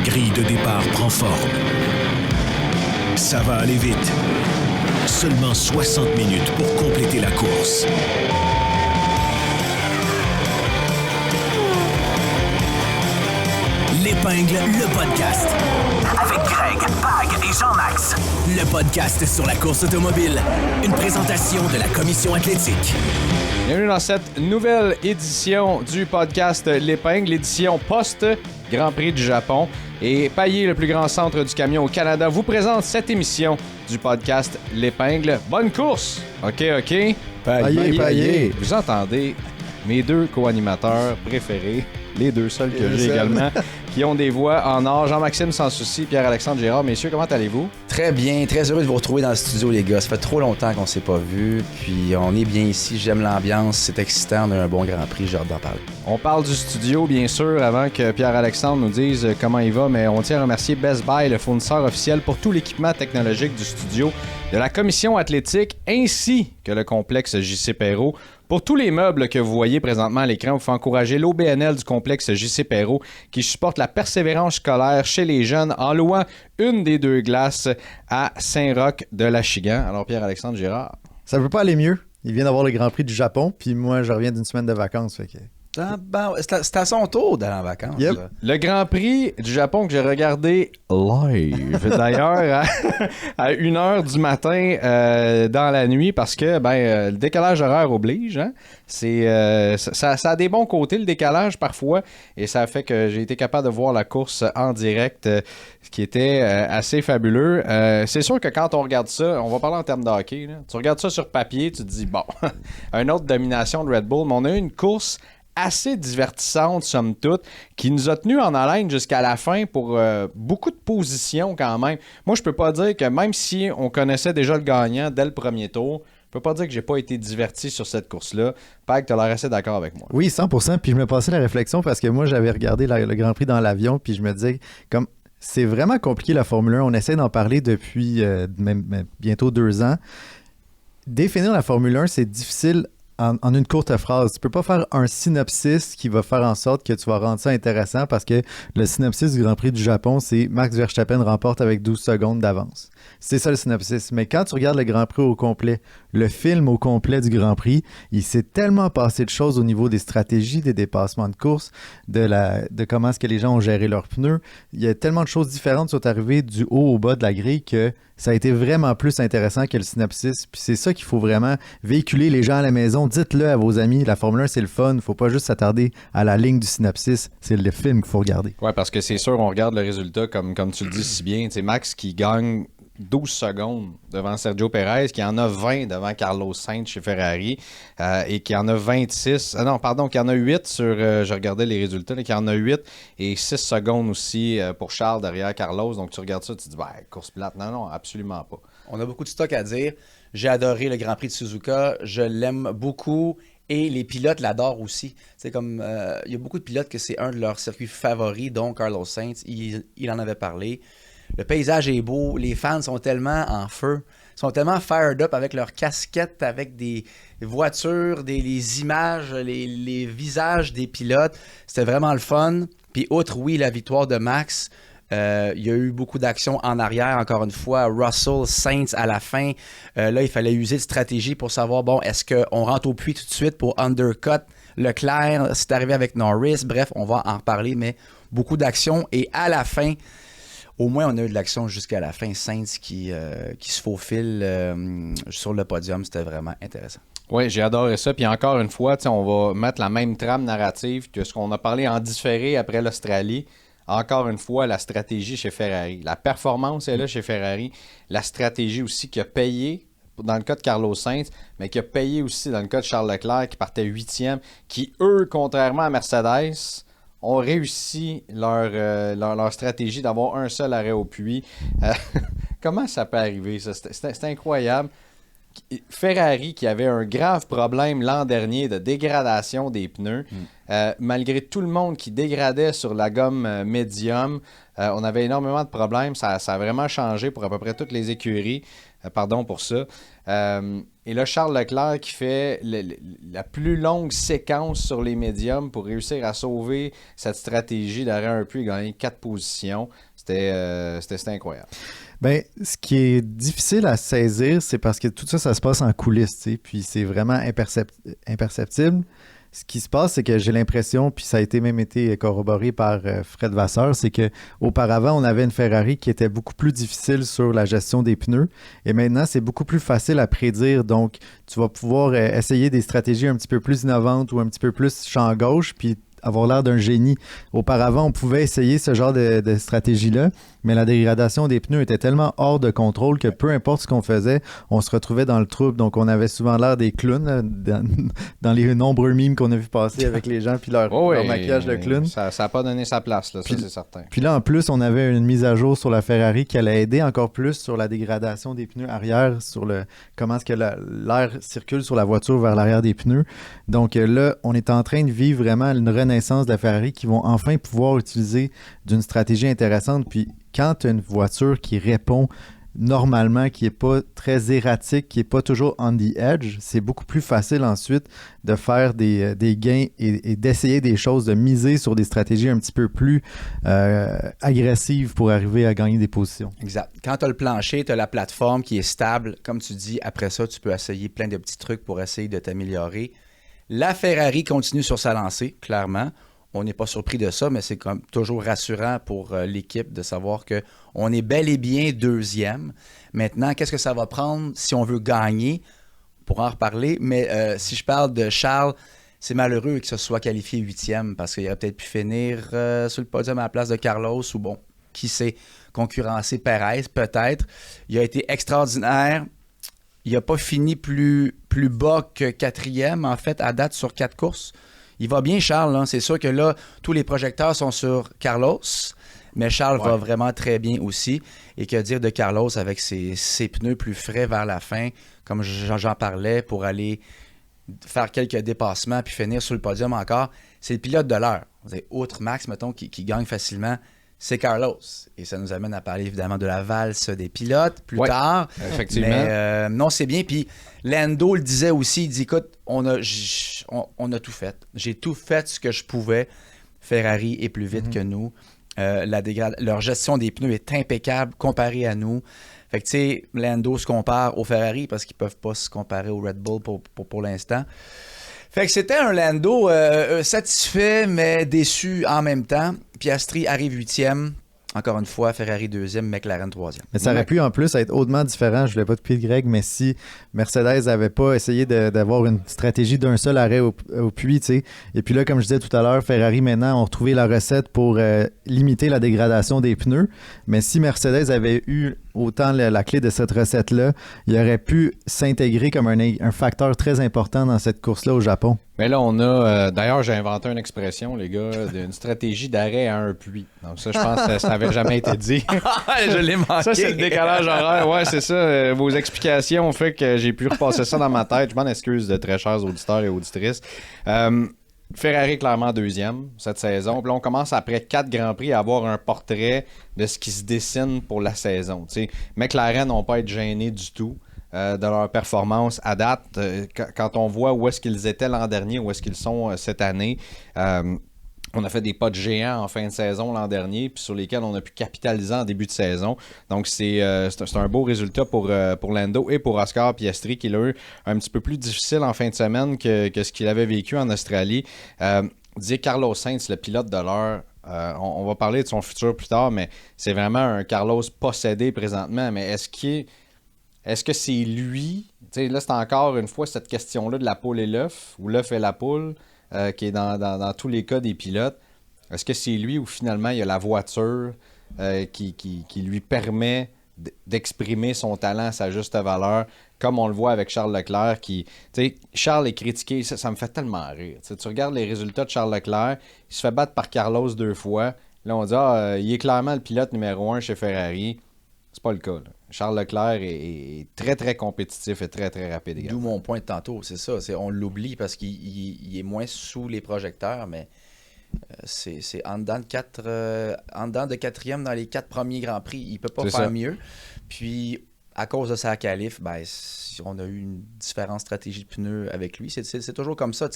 grille de départ prend forme. Ça va aller vite. Seulement 60 minutes pour compléter la course. L'Épingle, le podcast. Avec Greg, Pag et Jean-Max. Le podcast sur la course automobile. Une présentation de la Commission athlétique. Bienvenue dans cette nouvelle édition du podcast L'Épingle, l'édition post-Grand Prix du Japon. Et Paillé, le plus grand centre du camion au Canada, vous présente cette émission du podcast L'Épingle. Bonne course! OK. Paillé. Vous entendez mes deux co-animateurs préférés, les deux seuls que j'ai également, qui ont des voix en or. Jean-Maxime Sans Souci, Pierre-Alexandre Gérard. Messieurs, comment allez-vous? Très bien, très heureux de vous retrouver dans le studio, les gars. Ça fait trop longtemps qu'on s'est pas vus, puis on est bien ici. J'aime l'ambiance, c'est excitant, on a un bon Grand Prix, j'ai hâte d'en parler. On parle du studio, bien sûr, avant que Pierre-Alexandre nous dise comment il va, mais on tient à remercier Best Buy, le fournisseur officiel pour tout l'équipement technologique du studio, de la Commission athlétique, ainsi que le complexe J.C. Perrot. Pour tous les meubles que vous voyez présentement à l'écran, vous faut encourager l'OBNL du complexe J.C. Perrot qui supporte la persévérance scolaire chez les jeunes en louant une des deux glaces à Saint-Roch-de-l'Achigan. Alors Pierre-Alexandre Gérard. Ça peut pas aller mieux. Il vient d'avoir le Grand Prix du Japon, puis moi, je reviens d'une semaine de vacances. Fait que... C'est à son tour d'aller en vacances. Yep. Là. Le Grand Prix du Japon que j'ai regardé live, d'ailleurs, à 1h du matin dans la nuit, parce que le décalage horaire oblige. Hein? Ça a des bons côtés, le décalage, parfois, et ça a fait que j'ai été capable de voir la course en direct, ce qui était assez fabuleux. C'est sûr que quand on regarde ça, on va parler en termes de hockey, là. Tu regardes ça sur papier, tu te dis, bon, une autre domination de Red Bull, mais on a eu une course assez divertissante, somme toute, qui nous a tenus en haleine jusqu'à la fin pour beaucoup de positions quand même. Moi, je peux pas dire que même si on connaissait déjà le gagnant dès le premier tour, je peux pas dire que j'ai pas été diverti sur cette course-là. Pag, t'as l'air assez d'accord avec moi. Oui, 100%. Puis je me passais la réflexion parce que moi, j'avais regardé le Grand Prix dans l'avion, puis je me disais, comme c'est vraiment compliqué la Formule 1. On essaie d'en parler depuis bientôt 2 ans. Définir la Formule 1, c'est difficile en une courte phrase. Tu peux pas faire un synopsis qui va faire en sorte que tu vas rendre ça intéressant parce que le synopsis du Grand Prix du Japon, c'est Max Verstappen remporte avec 12 secondes d'avance. C'est ça le synopsis. Mais quand tu regardes le Grand Prix au complet, le film au complet du Grand Prix, il s'est tellement passé de choses au niveau des stratégies, des dépassements de course, de comment est-ce que les gens ont géré leurs pneus. Il y a tellement de choses différentes qui sont arrivées du haut au bas de la grille que ça a été vraiment plus intéressant que le synopsis. Puis c'est ça qu'il faut vraiment véhiculer les gens à la maison. Dites-le à vos amis. La Formule 1, c'est le fun. Il ne faut pas juste s'attarder à la ligne du synopsis. C'est le film qu'il faut regarder. Oui, parce que c'est sûr, on regarde le résultat comme tu le dis si bien. C'est Max qui gagne 12 secondes devant Sergio Perez, qui en a 20 devant Carlos Sainz chez Ferrari et qui en a 26. Qui en a 8 sur... je regardais les résultats, qui en a 8 et 6 secondes aussi pour Charles derrière Carlos. Donc tu regardes ça, tu te dis, course plate. Non, absolument pas. On a beaucoup de stock à dire. J'ai adoré le Grand Prix de Suzuka. Je l'aime beaucoup. Et les pilotes l'adorent aussi. C'est comme il y a beaucoup de pilotes que c'est un de leurs circuits favoris, dont Carlos Sainz. Il en avait parlé. Le paysage est beau, les fans sont tellement en feu, sont tellement fired up avec leurs casquettes, avec des voitures, les images, les visages des pilotes. C'était vraiment le fun. Puis outre, oui, la victoire de Max, il y a eu beaucoup d'actions en arrière, encore une fois. Russell, Sainz à la fin. Là, il fallait user de stratégie pour savoir, est-ce qu'on rentre au puits tout de suite pour undercut Leclerc? C'est arrivé avec Norris. Bref, on va en reparler, mais beaucoup d'actions. Et à la fin... Au moins, on a eu de l'action jusqu'à la fin. Sainz qui se faufile sur le podium, c'était vraiment intéressant. Oui, j'ai adoré ça. Puis encore une fois, on va mettre la même trame narrative que ce qu'on a parlé en différé après l'Australie. Encore une fois, la stratégie chez Ferrari. La performance est là chez Ferrari. La stratégie aussi qui a payé dans le cas de Carlos Sainz, mais qui a payé aussi dans le cas de Charles Leclerc qui partait 8e, qui, eux, contrairement à Mercedes... ont réussi leur stratégie d'avoir un seul arrêt au puits. Comment ça peut arriver, ça? C'est incroyable. Ferrari, qui avait un grave problème l'an dernier de dégradation des pneus, malgré tout le monde qui dégradait sur la gomme médium, on avait énormément de problèmes. Ça a vraiment changé pour à peu près toutes les écuries. Pardon pour ça. Et là, Charles Leclerc qui fait la plus longue séquence sur les médiums pour réussir à sauver cette stratégie d'arrêt un peu et gagner 4 positions. C'était incroyable. Ben, ce qui est difficile à saisir, c'est parce que tout ça, ça se passe en coulisses, tu sais, puis c'est vraiment imperceptible. Ce qui se passe, c'est que j'ai l'impression, puis ça a même été corroboré par Fred Vasseur, c'est que auparavant on avait une Ferrari qui était beaucoup plus difficile sur la gestion des pneus, et maintenant, c'est beaucoup plus facile à prédire. Donc, tu vas pouvoir essayer des stratégies un petit peu plus innovantes ou un petit peu plus champ gauche, puis avoir l'air d'un génie. Auparavant, on pouvait essayer ce genre de stratégie-là, mais la dégradation des pneus était tellement hors de contrôle que peu importe ce qu'on faisait, on se retrouvait dans le trouble. Donc, on avait souvent l'air des clowns là, dans les nombreux mimes qu'on a vu passer avec les gens puis leur maquillage de clown. Ça n'a pas donné sa place, là, ça c'est certain. Puis là, en plus, on avait une mise à jour sur la Ferrari qui allait aider encore plus sur la dégradation des pneus arrière, sur comment est-ce que l'air circule sur la voiture vers l'arrière des pneus. Donc là, on est en train de vivre vraiment une renaissance de la Ferrari qui vont enfin pouvoir utiliser d'une stratégie intéressante. Puis quand tu as une voiture qui répond normalement, qui n'est pas très erratique, qui n'est pas toujours on the edge, c'est beaucoup plus facile ensuite de faire des gains et d'essayer des choses, de miser sur des stratégies un petit peu plus agressives pour arriver à gagner des positions. Exact. Quand tu as le plancher, tu as la plateforme qui est stable. Comme tu dis, après ça, tu peux essayer plein de petits trucs pour essayer de t'améliorer. La Ferrari continue sur sa lancée, clairement. On n'est pas surpris de ça, mais c'est comme toujours rassurant pour l'équipe de savoir qu'on est bel et bien deuxième. Maintenant, qu'est-ce que ça va prendre si on veut gagner? On pourra en reparler, mais si je parle de Charles, c'est malheureux que ce soit qualifié 8e parce qu'il aurait peut-être pu finir sur le podium à la place de Carlos ou bon, qui sait, concurrencer Perez, peut-être. Il a été extraordinaire. Il n'a pas fini plus bas que 4e, en fait, à date sur 4 courses. Il va bien, Charles. Hein? C'est sûr que là, tous les projecteurs sont sur Carlos, mais Charles va vraiment très bien aussi. Et que dire de Carlos avec ses pneus plus frais vers la fin, comme j'en parlais, pour aller faire quelques dépassements puis finir sur le podium encore. C'est le pilote de l'heure. Outre Max, mettons, qui gagne facilement, c'est Carlos. Et ça nous amène à parler évidemment de la valse des pilotes plus tard. Effectivement. Mais non, c'est bien. Puis Lando le disait aussi, il dit, écoute, on a tout fait. J'ai tout fait ce que je pouvais. Ferrari est plus vite que nous. Leur gestion des pneus est impeccable comparée à nous. Fait que tu sais, Lando se compare au Ferrari parce qu'ils peuvent pas se comparer au Red Bull pour l'instant. Fait que c'était un Lando satisfait, mais déçu en même temps. Piastri arrive 8e. Encore une fois, Ferrari 2e, McLaren 3e. Mais ça aurait pu en plus être hautement différent. Je ne voulais pas te pied de Greg, mais si Mercedes n'avait pas essayé d'avoir une stratégie d'un seul arrêt au puits, tu sais. Et puis là, comme je disais tout à l'heure, Ferrari maintenant ont retrouvé la recette pour limiter la dégradation des pneus. Mais si Mercedes avait eu autant la clé de cette recette-là, il aurait pu s'intégrer comme un facteur très important dans cette course-là au Japon. Mais là, on a... d'ailleurs, j'ai inventé une expression, les gars, d'une stratégie d'arrêt à un puits. Donc ça, je pense que ça n'avait jamais été dit. Je l'ai manqué. Ça, c'est le décalage horaire. Ouais, c'est ça. Vos explications ont fait que j'ai pu repasser ça dans ma tête. Je m'en excuse de très chers auditeurs et auditrices. Ferrari, clairement, 2e cette saison. Puis là, on commence, après 4 Grands Prix, à avoir un portrait de ce qui se dessine pour la saison. T'sais, McLaren n'ont pas été gênés du tout de leur performance à date. Quand on voit où est-ce qu'ils étaient l'an dernier, où est-ce qu'ils sont cette année, on a fait des pas de géants en fin de saison l'an dernier, puis sur lesquels on a pu capitaliser en début de saison. Donc, c'est un beau résultat pour Lando et pour Oscar Piastri, qui l'a eu un petit peu plus difficile en fin de semaine que ce qu'il avait vécu en Australie. Dire Carlos Sainz, le pilote de l'heure, on va parler de son futur plus tard, mais c'est vraiment un Carlos possédé présentement. Mais est-ce que c'est lui? T'sais, là, c'est encore une fois cette question-là de la poule et l'œuf, ou l'œuf et la poule, qui est dans tous les cas des pilotes. Est-ce que c'est lui ou finalement il y a la voiture qui lui permet d'exprimer son talent à sa juste valeur, comme on le voit avec Charles Leclerc Charles est critiqué, ça me fait tellement rire. Tu regardes les résultats de Charles Leclerc, il se fait battre par Carlos 2 fois. Là, on dit il est clairement le pilote numéro 1 chez Ferrari. C'est pas le cas, là. Charles Leclerc est très, très compétitif et très, très rapide également. D'où mon point de tantôt, c'est ça. On l'oublie parce qu'il est moins sous les projecteurs, mais c'est en dedans de 4e dans les 4 premiers Grands Prix. Il ne peut pas faire mieux. Puis, à cause de sa qualif, on a eu une différente stratégie de pneus avec lui. C'est toujours comme ça.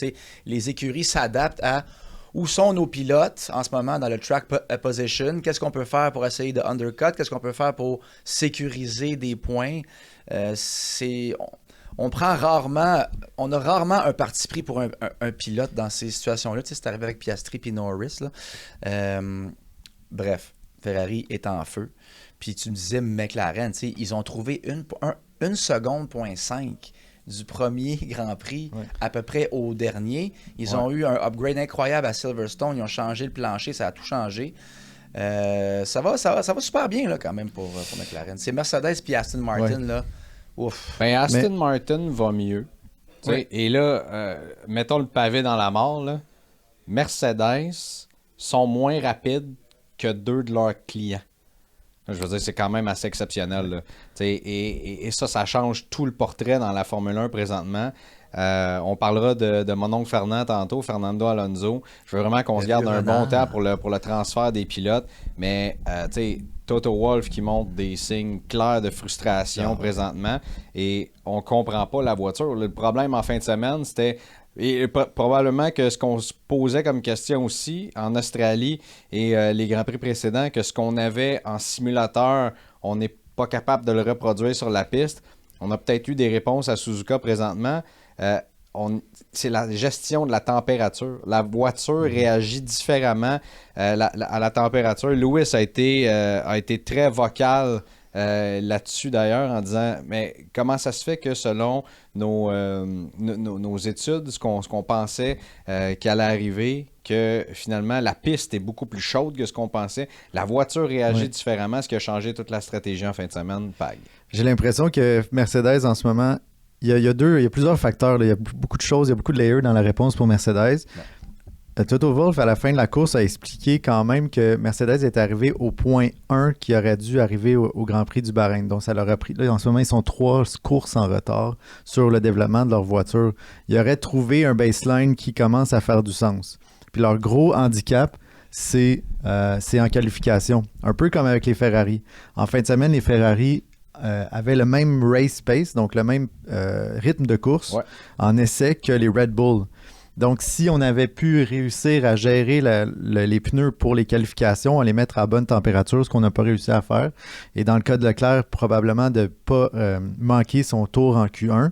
Les écuries s'adaptent à où sont nos pilotes en ce moment dans le track position. Qu'est-ce qu'on peut faire pour essayer de undercut? Qu'est-ce qu'on peut faire pour sécuriser des points? On a rarement un parti pris pour un pilote dans ces situations-là. C'est arrivé avec Piastri et Norris. Là. Bref, Ferrari est en feu. Puis tu me disais McLaren, ils ont trouvé 1 seconde, 5 du premier Grand Prix à peu près au dernier. Ils ont eu un upgrade incroyable à Silverstone. Ils ont changé le plancher, ça a tout changé. Ça va super bien là, quand même pour McLaren. C'est Mercedes puis Aston Martin. Là. Ouf. Aston Martin va mieux. Et là, mettons le pavé dans la mort. Là. Mercedes sont moins rapides que 2 de leurs clients. Je veux dire, c'est quand même assez exceptionnel. Là. Et ça change tout le portrait dans la Formule 1 présentement. On parlera de mon oncle Fernand tantôt, Fernando Alonso. Je veux vraiment qu'on se garde un bon temps pour le transfert des pilotes. Mais, Toto Wolff qui montre des signes clairs de frustration présentement. Et on comprend pas la voiture. Le problème en fin de semaine, c'était... Et probablement que ce qu'on se posait comme question aussi en Australie et les Grands Prix précédents, que ce qu'on avait en simulateur, on n'est pas capable de le reproduire sur la piste. On a peut-être eu des réponses à Suzuka présentement. C'est la gestion de la température. La voiture réagit différemment à la température. Lewis a été très vocal là-dessus d'ailleurs en disant mais comment ça se fait que selon nos études, ce qu'on pensait qui allait arriver, que finalement la piste est beaucoup plus chaude que ce qu'on pensait, la voiture réagit différemment, ce qui a changé toute la stratégie en fin de semaine, Pag. J'ai l'impression que Mercedes en ce moment, il y a plusieurs facteurs, là. Il y a beaucoup de choses, il y a beaucoup de layers dans la réponse pour Mercedes. Toto Wolff, à la fin de la course, a expliqué quand même que Mercedes est arrivé au point 1 qui aurait dû arriver au Grand Prix du Bahreïn. Donc, ça leur a pris... Là, en ce moment, ils sont 3 courses en retard sur le développement de leur voiture. Ils auraient trouvé un baseline qui commence à faire du sens. Puis leur gros handicap, c'est en qualification. Un peu comme avec les Ferrari. En fin de semaine, les Ferrari avaient le même race pace, donc le même rythme de course en essai que les Red Bull. Donc, si on avait pu réussir à gérer les pneus pour les qualifications, à les mettre à bonne température, ce qu'on n'a pas réussi à faire, et dans le cas de Leclerc, probablement de ne pas manquer son tour en Q1,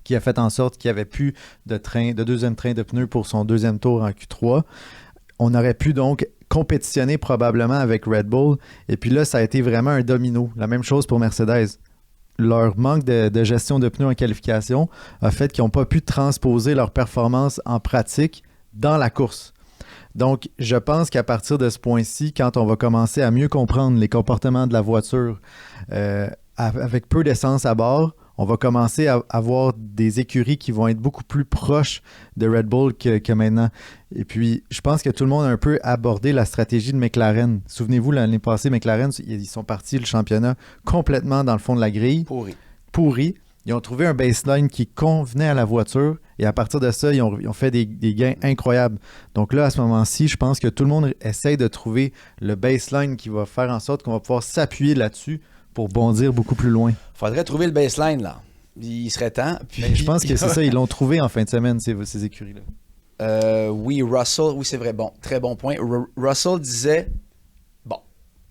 qui a fait en sorte qu'il n'y avait plus de deuxième train de pneus pour son deuxième tour en Q3. On aurait pu donc compétitionner probablement avec Red Bull, et puis là, ça a été vraiment un domino. La même chose pour Mercedes. Leur manque de gestion de pneus en qualification a fait qu'ils n'ont pas pu transposer leur performance en pratique dans la course. Donc, je pense qu'à partir de ce point-ci, quand on va commencer à mieux comprendre les comportements de la voiture avec peu d'essence à bord, on va commencer à avoir des écuries qui vont être beaucoup plus proches de Red Bull que maintenant. Et puis, je pense que tout le monde a un peu abordé la stratégie de McLaren. Souvenez-vous, l'année passée, McLaren, ils sont partis le championnat complètement dans le fond de la grille. Pourri. Ils ont trouvé un baseline qui convenait à la voiture et à partir de ça, ils ont fait des gains incroyables. Donc là, à ce moment-ci, je pense que tout le monde essaye de trouver le baseline qui va faire en sorte qu'on va pouvoir s'appuyer là-dessus pour bondir beaucoup plus loin. Faudrait trouver le baseline, là. Il serait temps. Puis... je pense que c'est ça, ils l'ont trouvé en fin de semaine, ces écuries-là. Oui, Russell, oui, c'est vrai. Bon, très bon point. Russell disait, bon,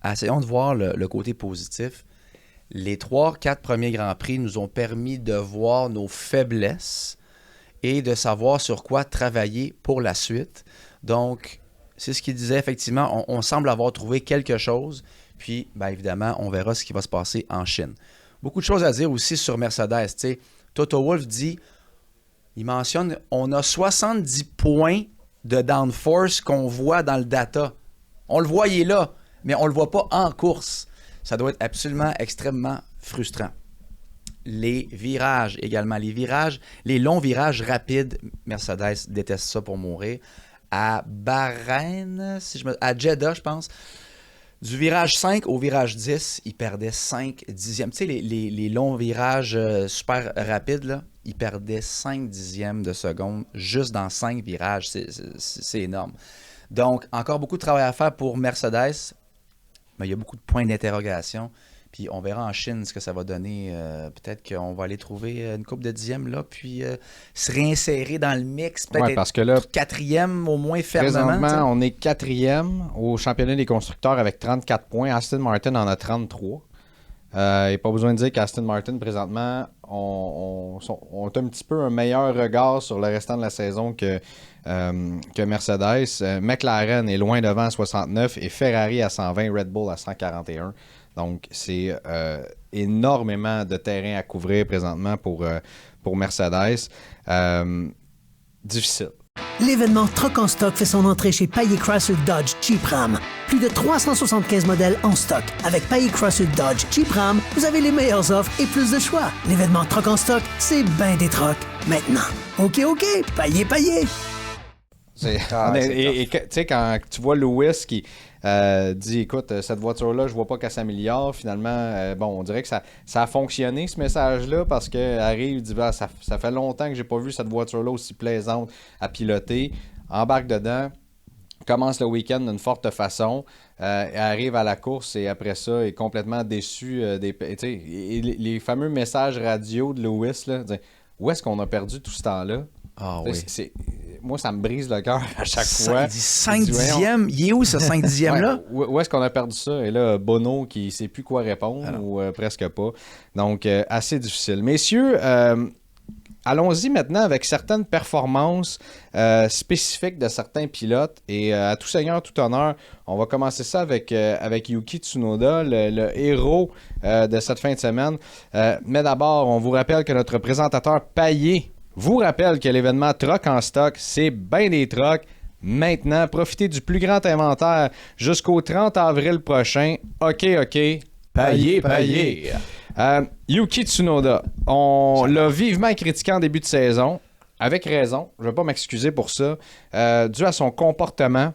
essayons de voir le côté positif. Les 3-4 premiers Grands Prix nous ont permis de voir nos faiblesses et de savoir sur quoi travailler pour la suite. Donc, c'est ce qu'il disait, effectivement. On semble avoir trouvé quelque chose. Puis, bien évidemment, on verra ce qui va se passer en Chine. Beaucoup de choses à dire aussi sur Mercedes. T'sais. Toto Wolff il mentionne, on a 70 points de downforce qu'on voit dans le data. On le voit, il est là, mais on ne le voit pas en course. Ça doit être absolument extrêmement frustrant. Les virages également. Les longs virages rapides, Mercedes déteste ça pour mourir. À Bahreïn, à Jeddah, je pense, du virage 5 au virage 10, il perdait 5 dixièmes. Tu sais, les longs virages super rapides, là, il perdait 5 dixièmes de seconde juste dans 5 virages. C'est énorme. Donc, encore beaucoup de travail à faire pour Mercedes, mais il y a beaucoup de points d'interrogation. Puis on verra en Chine ce que ça va donner. Peut-être qu'on va aller trouver une coupe de dixième là, puis se réinsérer dans le mix. Peut-être parce que là, 4e au moins fermement. Présentement, on est 4e au championnat des constructeurs avec 34 points. Aston Martin en a 33. Et pas besoin de dire qu'Aston Martin, présentement, ont un petit peu un meilleur regard sur le restant de la saison que Mercedes. McLaren est loin devant à 69 et Ferrari à 120, Red Bull à 141. Donc, c'est énormément de terrain à couvrir présentement pour Mercedes. Difficile. L'événement Troc en stock fait son entrée chez Payet Chrysler Dodge Jeep Ram. Plus de 375 modèles en stock. Avec Payet Chrysler Dodge Jeep Ram, vous avez les meilleures offres et plus de choix. L'événement Troc en stock, c'est ben des trocs. Maintenant, OK, Payet. Tu sais, quand tu vois Lewis qui dit, écoute, cette voiture-là, je vois pas qu'elle s'améliore, finalement, on dirait que ça a fonctionné, ce message-là, parce qu'elle arrive, dit, ça fait longtemps que j'ai pas vu cette voiture-là aussi plaisante à piloter, embarque dedans, commence le week-end d'une forte façon, elle arrive à la course et après ça, est complètement déçu. Les fameux messages radio de Lewis, là, où est-ce qu'on a perdu tout ce temps-là? Ah oui. Moi, ça me brise le cœur à chaque fois. Il dit 5 dixièmes. Il est où ce 5 dixièmes-là? Où est-ce qu'on a perdu ça? Et là, Bono qui ne sait plus quoi répondre ou presque pas. Donc, assez difficile. Messieurs, allons-y maintenant avec certaines performances spécifiques de certains pilotes. Et à tout seigneur, tout honneur, on va commencer ça avec Yuki Tsunoda, le héros de cette fin de semaine. Mais d'abord, on vous rappelle que notre présentateur Payet vous rappelle que l'événement Troc en stock, c'est bien des trocs. Maintenant, profitez du plus grand inventaire jusqu'au 30 avril prochain. OK. Payet. Yuki Tsunoda, on l'a vivement critiqué en début de saison, avec raison, je ne vais pas m'excuser pour ça, dû à son comportement,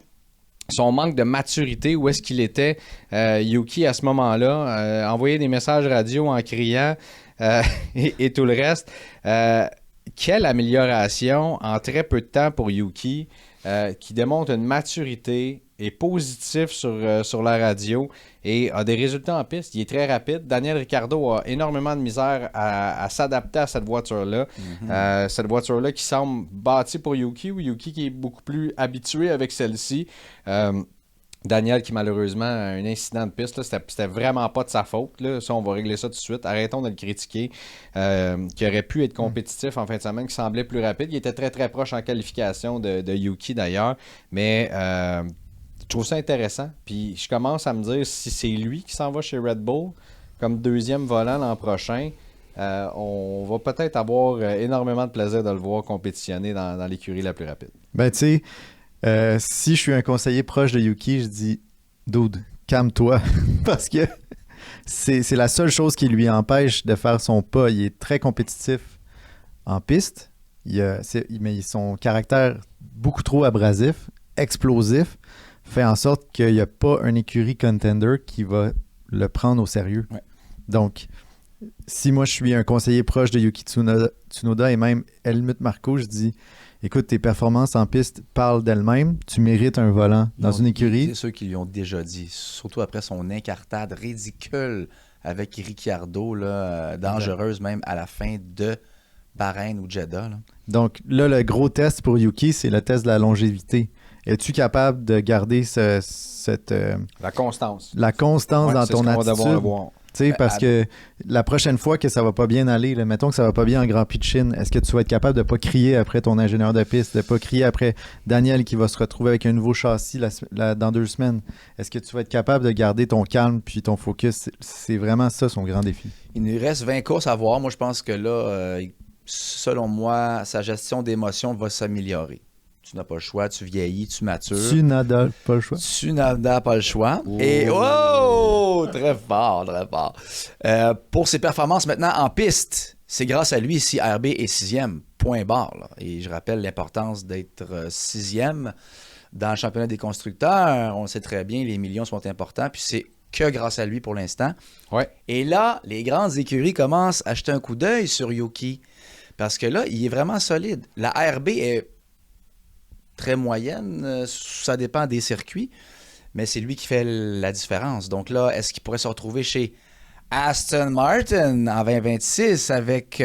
son manque de maturité, où est-ce qu'il était, Yuki, à ce moment-là, envoyer des messages radio en criant et tout le reste. Quelle amélioration en très peu de temps pour Yuki, qui démontre une maturité, est positif sur la radio et a des résultats en piste. Il est très rapide. Daniel Ricciardo a énormément de misère à s'adapter à cette voiture-là. Cette voiture-là qui semble bâtie pour Yuki, ou Yuki qui est beaucoup plus habitué avec celle-ci. Daniel qui malheureusement a un incident de piste, là, c'était vraiment pas de sa faute. Là. Ça, on va régler ça tout de suite. Arrêtons de le critiquer. Qui aurait pu être compétitif en fin de semaine, qui semblait plus rapide. Il était très très proche en qualification de Yuki d'ailleurs. Mais je trouve ça intéressant. Puis je commence à me dire si c'est lui qui s'en va chez Red Bull comme deuxième volant l'an prochain. On va peut-être avoir énormément de plaisir de le voir compétitionner dans l'écurie la plus rapide. Ben tu sais, si je suis un conseiller proche de Yuki, je dis dude, calme-toi parce que c'est la seule chose qui lui empêche de faire son pas. Il est très compétitif en piste, mais son caractère beaucoup trop abrasif, explosif, fait en sorte qu'il n'y a pas un écurie contender qui va le prendre au sérieux. Ouais. Donc, si moi je suis un conseiller proche de Yuki Tsunoda et même Helmut Marko, je dis écoute, tes performances en piste parlent d'elles-mêmes. Tu mérites un volant dans une écurie. C'est ceux qui lui ont déjà dit, surtout après son incartade ridicule avec Ricciardo, là, dangereuse même à la fin de Bahreïn ou Jeddah. Là. Donc là, le gros test pour Yuki, c'est le test de la longévité. Es-tu capable de garder la constance. La constance dans ton attitude? Tu sais, parce que la prochaine fois que ça va pas bien aller, là, mettons que ça va pas bien en Grand Prix de Chine, est-ce que tu vas être capable de pas crier après ton ingénieur de piste, de pas crier après Daniel qui va se retrouver avec un nouveau châssis dans 2 semaines? Est-ce que tu vas être capable de garder ton calme puis ton focus? C'est vraiment ça son grand défi. Il nous reste 20 courses à voir. Moi, je pense que là, selon moi, sa gestion d'émotions va s'améliorer. Tu n'as pas le choix, tu vieillis, tu matures. Tsunoda, pas le choix. Tsunoda, pas le choix. Oh. Et très fort, très fort. Pour ses performances maintenant en piste, c'est grâce à lui si RB est 6e, point barre. Là. Et je rappelle l'importance d'être 6e dans le championnat des constructeurs. On le sait très bien, les millions sont importants, puis c'est que grâce à lui pour l'instant. Ouais. Et là, les grandes écuries commencent à jeter un coup d'œil sur Yuki, parce que là, il est vraiment solide. La RB est très moyenne, ça dépend des circuits, mais c'est lui qui fait la différence. Donc là, est-ce qu'il pourrait se retrouver chez Aston Martin en 2026 avec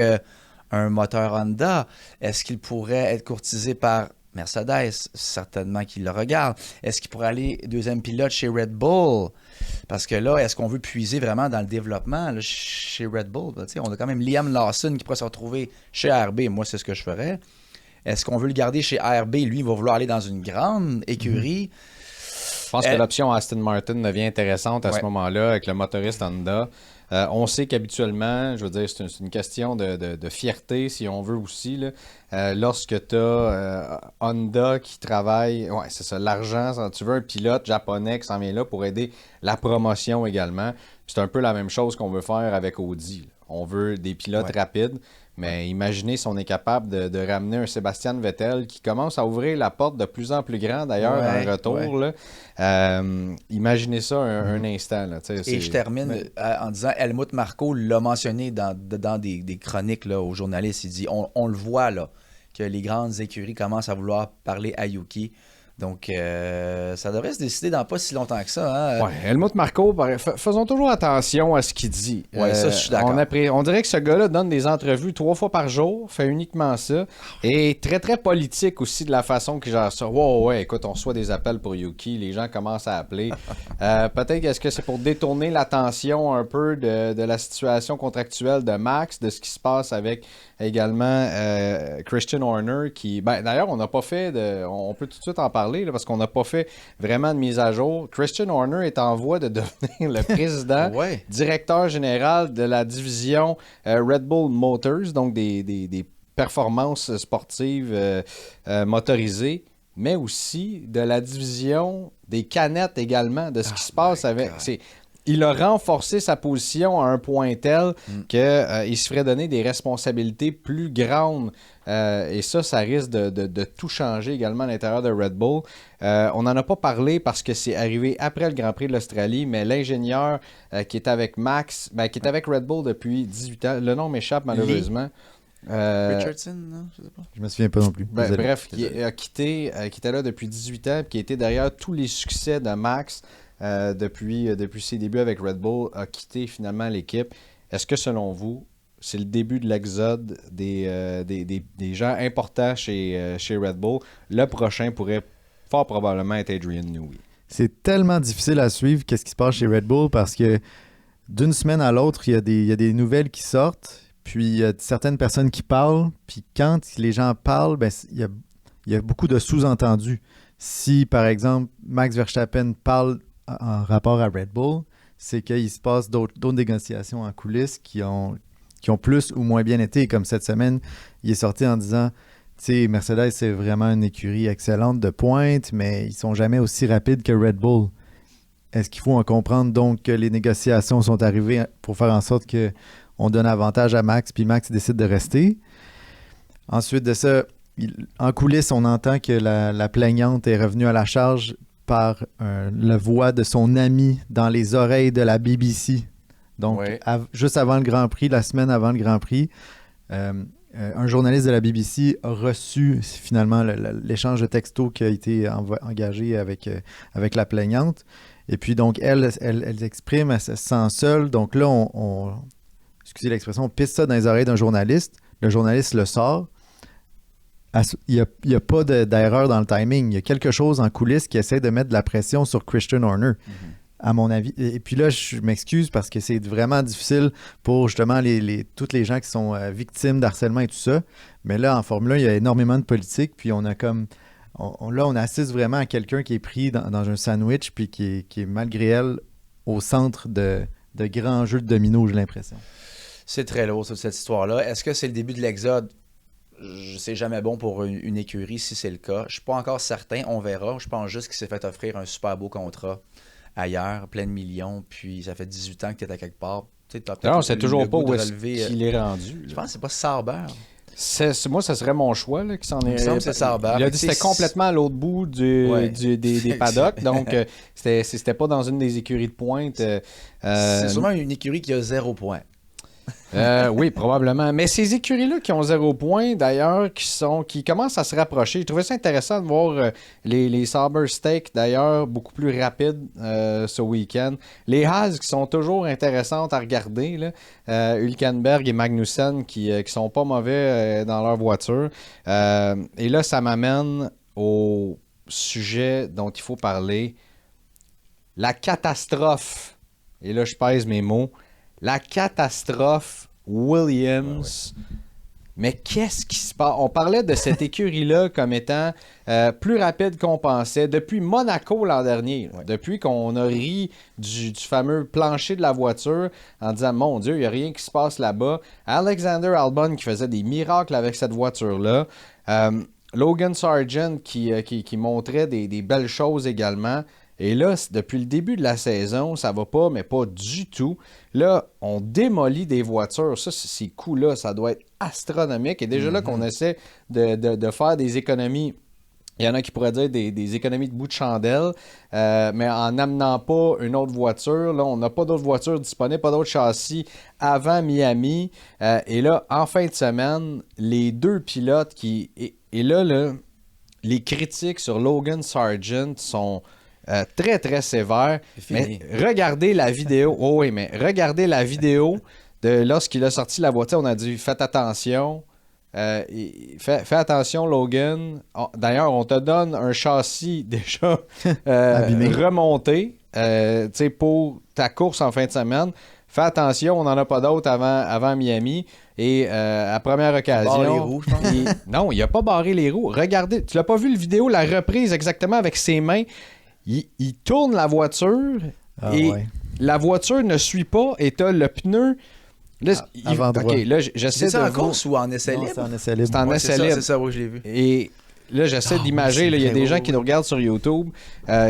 un moteur Honda. Est-ce qu'il pourrait être courtisé par Mercedes? Certainement qu'il le regarde. Est-ce qu'il pourrait aller deuxième pilote chez Red Bull? Parce que là, est-ce qu'on veut puiser vraiment dans le développement là, chez Red Bull? Ben, on a quand même Liam Lawson qui pourrait se retrouver chez ARB. Moi, c'est ce que je ferais. Est-ce qu'on veut le garder chez ARB? Lui, il va vouloir aller dans une grande écurie. Je pense que l'option Aston Martin devient intéressante à ce moment-là avec le motoriste Honda. On sait qu'habituellement, je veux dire, c'est une question de fierté, si on veut aussi. Là. Lorsque tu as Honda qui travaille, ouais, c'est ça, l'argent, tu veux un pilote japonais qui s'en vient là pour aider la promotion également. Puis c'est un peu la même chose qu'on veut faire avec Audi. Là. On veut des pilotes rapides. Mais imaginez si on est capable de ramener un Sébastien Vettel qui commence à ouvrir la porte de plus en plus grand, d'ailleurs, dans le retour. Là. Imaginez ça un instant. Là, et je termine en disant, Helmut Marko l'a mentionné dans des chroniques là, aux journalistes. Il dit, on le voit, là, que les grandes écuries commencent à vouloir parler à Yuki. Donc, ça devrait se décider dans pas si longtemps que ça. Hein? Oui, Helmut Marko, faisons toujours attention à ce qu'il dit. Oui, ça, je suis d'accord. On dirait que ce gars-là donne des entrevues 3 fois par jour, fait uniquement ça, et très, très politique aussi de la façon qu'il gère ça. Ouais, écoute, on reçoit des appels pour Yuki, les gens commencent à appeler. Peut-être est-ce que c'est pour détourner l'attention un peu de la situation contractuelle de Max, de ce qui se passe avec également Christian Horner, qui... Ben, d'ailleurs, on n'a pas fait on peut tout de suite en parler, là, parce qu'on n'a pas fait vraiment de mise à jour. Christian Horner est en voie de devenir le président, directeur général de la division Red Bull Motors, donc des performances sportives motorisées, mais aussi de la division des canettes également, de ce qui se passe avec... Il a renforcé sa position à un point tel qu'il se ferait donner des responsabilités plus grandes. Et ça risque de tout changer également à l'intérieur de Red Bull. On n'en a pas parlé parce que c'est arrivé après le Grand Prix de l'Australie, mais l'ingénieur qui est avec Max, qui est avec Red Bull depuis 18 ans, le nom m'échappe malheureusement. Richardson, non? Je sais pas. Je me souviens pas non plus. Bref, qui était là depuis 18 ans et qui était derrière tous les succès de Max. Depuis ses débuts avec Red Bull, a quitté finalement l'équipe. Est-ce que selon vous, c'est le début de l'exode des gens importants chez Red Bull? Le prochain pourrait fort probablement être Adrian Newey. C'est tellement difficile à suivre qu'est-ce qui se passe chez Red Bull parce que d'une semaine à l'autre, il y a des nouvelles qui sortent, puis il y a certaines personnes qui parlent, puis quand les gens parlent, ben, il y a beaucoup de sous-entendus. Si, par exemple, Max Verstappen parle en rapport à Red Bull, c'est qu'il se passe d'autres négociations en coulisses qui ont plus ou moins bien été. Comme cette semaine, il est sorti en disant, tu sais, Mercedes, c'est vraiment une écurie excellente de pointe, mais ils sont jamais aussi rapides que Red Bull. Est-ce qu'il faut en comprendre donc que les négociations sont arrivées pour faire en sorte qu'on donne avantage à Max, puis Max décide de rester? Ensuite de ça, en coulisses, on entend que la plaignante est revenue à la charge par la voix de son ami dans les oreilles de la BBC. Donc, juste avant le Grand Prix, la semaine avant le Grand Prix, un journaliste de la BBC a reçu finalement l'échange de textos qui a été engagé avec la plaignante. Et puis, donc, elle exprime, elle se sent seule. Donc là, excusez l'expression, on pisse ça dans les oreilles d'un journaliste. Le journaliste le sort. Il n'y a pas d'erreur dans le timing. Il y a quelque chose en coulisses qui essaie de mettre de la pression sur Christian Horner, à mon avis. Et puis là, je m'excuse parce que c'est vraiment difficile pour justement toutes les gens qui sont victimes d'harcèlement et tout ça. Mais là, en Formule 1, il y a énormément de politique. Puis on a comme... on assiste vraiment à quelqu'un qui est pris dans un sandwich puis qui est malgré elle au centre de grands jeux de domino, j'ai l'impression. C'est très lourd, cette histoire-là. Est-ce que c'est le début de l'exode? C'est jamais bon pour une écurie si c'est le cas. Je suis pas encore certain, on verra. Je pense juste qu'il s'est fait offrir un super beau contrat ailleurs, plein de millions, puis ça fait 18 ans que tu es à quelque part. Non, c'est toujours pas où est-ce qu'il est rendu. Je pense que c'est pas Sauber. Moi, ça serait mon choix là, qui s'en est. Il me semble que c'est Sauber. Il a dit que c'était complètement à l'autre bout des paddocks, donc c'était pas dans une des écuries de pointe. C'est sûrement une écurie qui a 0 point. Oui, probablement. Mais ces écuries-là qui ont 0 point, d'ailleurs, qui commencent à se rapprocher. Je trouvais ça intéressant de voir les Saber Steak, d'ailleurs, beaucoup plus rapides ce week-end. Les Haas qui sont toujours intéressantes à regarder, là. Hülkenberg et Magnussen qui sont pas mauvais dans leur voiture. Et là, ça m'amène au sujet dont il faut parler. La catastrophe. Et là, je pèse mes mots. La catastrophe Williams. Ouais. Mais qu'est-ce qui se passe? On parlait de cette écurie-là comme étant plus rapide qu'on pensait. Depuis Monaco l'an dernier, depuis qu'on a ri du fameux plancher de la voiture en disant « Mon Dieu, il n'y a rien qui se passe là-bas. » Alexander Albon qui faisait des miracles avec cette voiture-là. Logan Sargent qui montrait des belles choses également. Et là, depuis le début de la saison, ça va pas, mais pas du tout. Là, on démolit des voitures. Ça, ces coûts-là, ça doit être astronomique. Et déjà là qu'on essaie de faire des économies, il y en a qui pourraient dire des économies de bout de chandelle, mais en n'amenant pas une autre voiture. Là, on n'a pas d'autres voitures disponibles, pas d'autres châssis avant Miami. Et là, en fin de semaine, les deux pilotes qui... Et là, les critiques sur Logan Sargent sont... très, très sévère. Mais regardez la vidéo. Oh oui, mais regardez la vidéo de lorsqu'il a sorti la voiture. On a dit faites attention. Fais attention, Logan. D'ailleurs, on te donne un châssis déjà remonté pour ta course en fin de semaine. Fais attention, on n'en a pas d'autres avant Miami. Et à première occasion... Les roues, je pense. Non, il n'a pas barré les roues. Regardez, tu l'as pas vu le vidéo, la reprise exactement avec ses mains. Il tourne la voiture et la voiture ne suit pas et t'as le pneu. Là, avant droit. OK, là, j'essaie de... C'est en course ou en essai libre? C'est en essai libre. C'est en essai libre. C'est ça, oui, je l'ai vu. Et là, j'essaie d'imager. Il y a des gens qui nous regardent sur YouTube,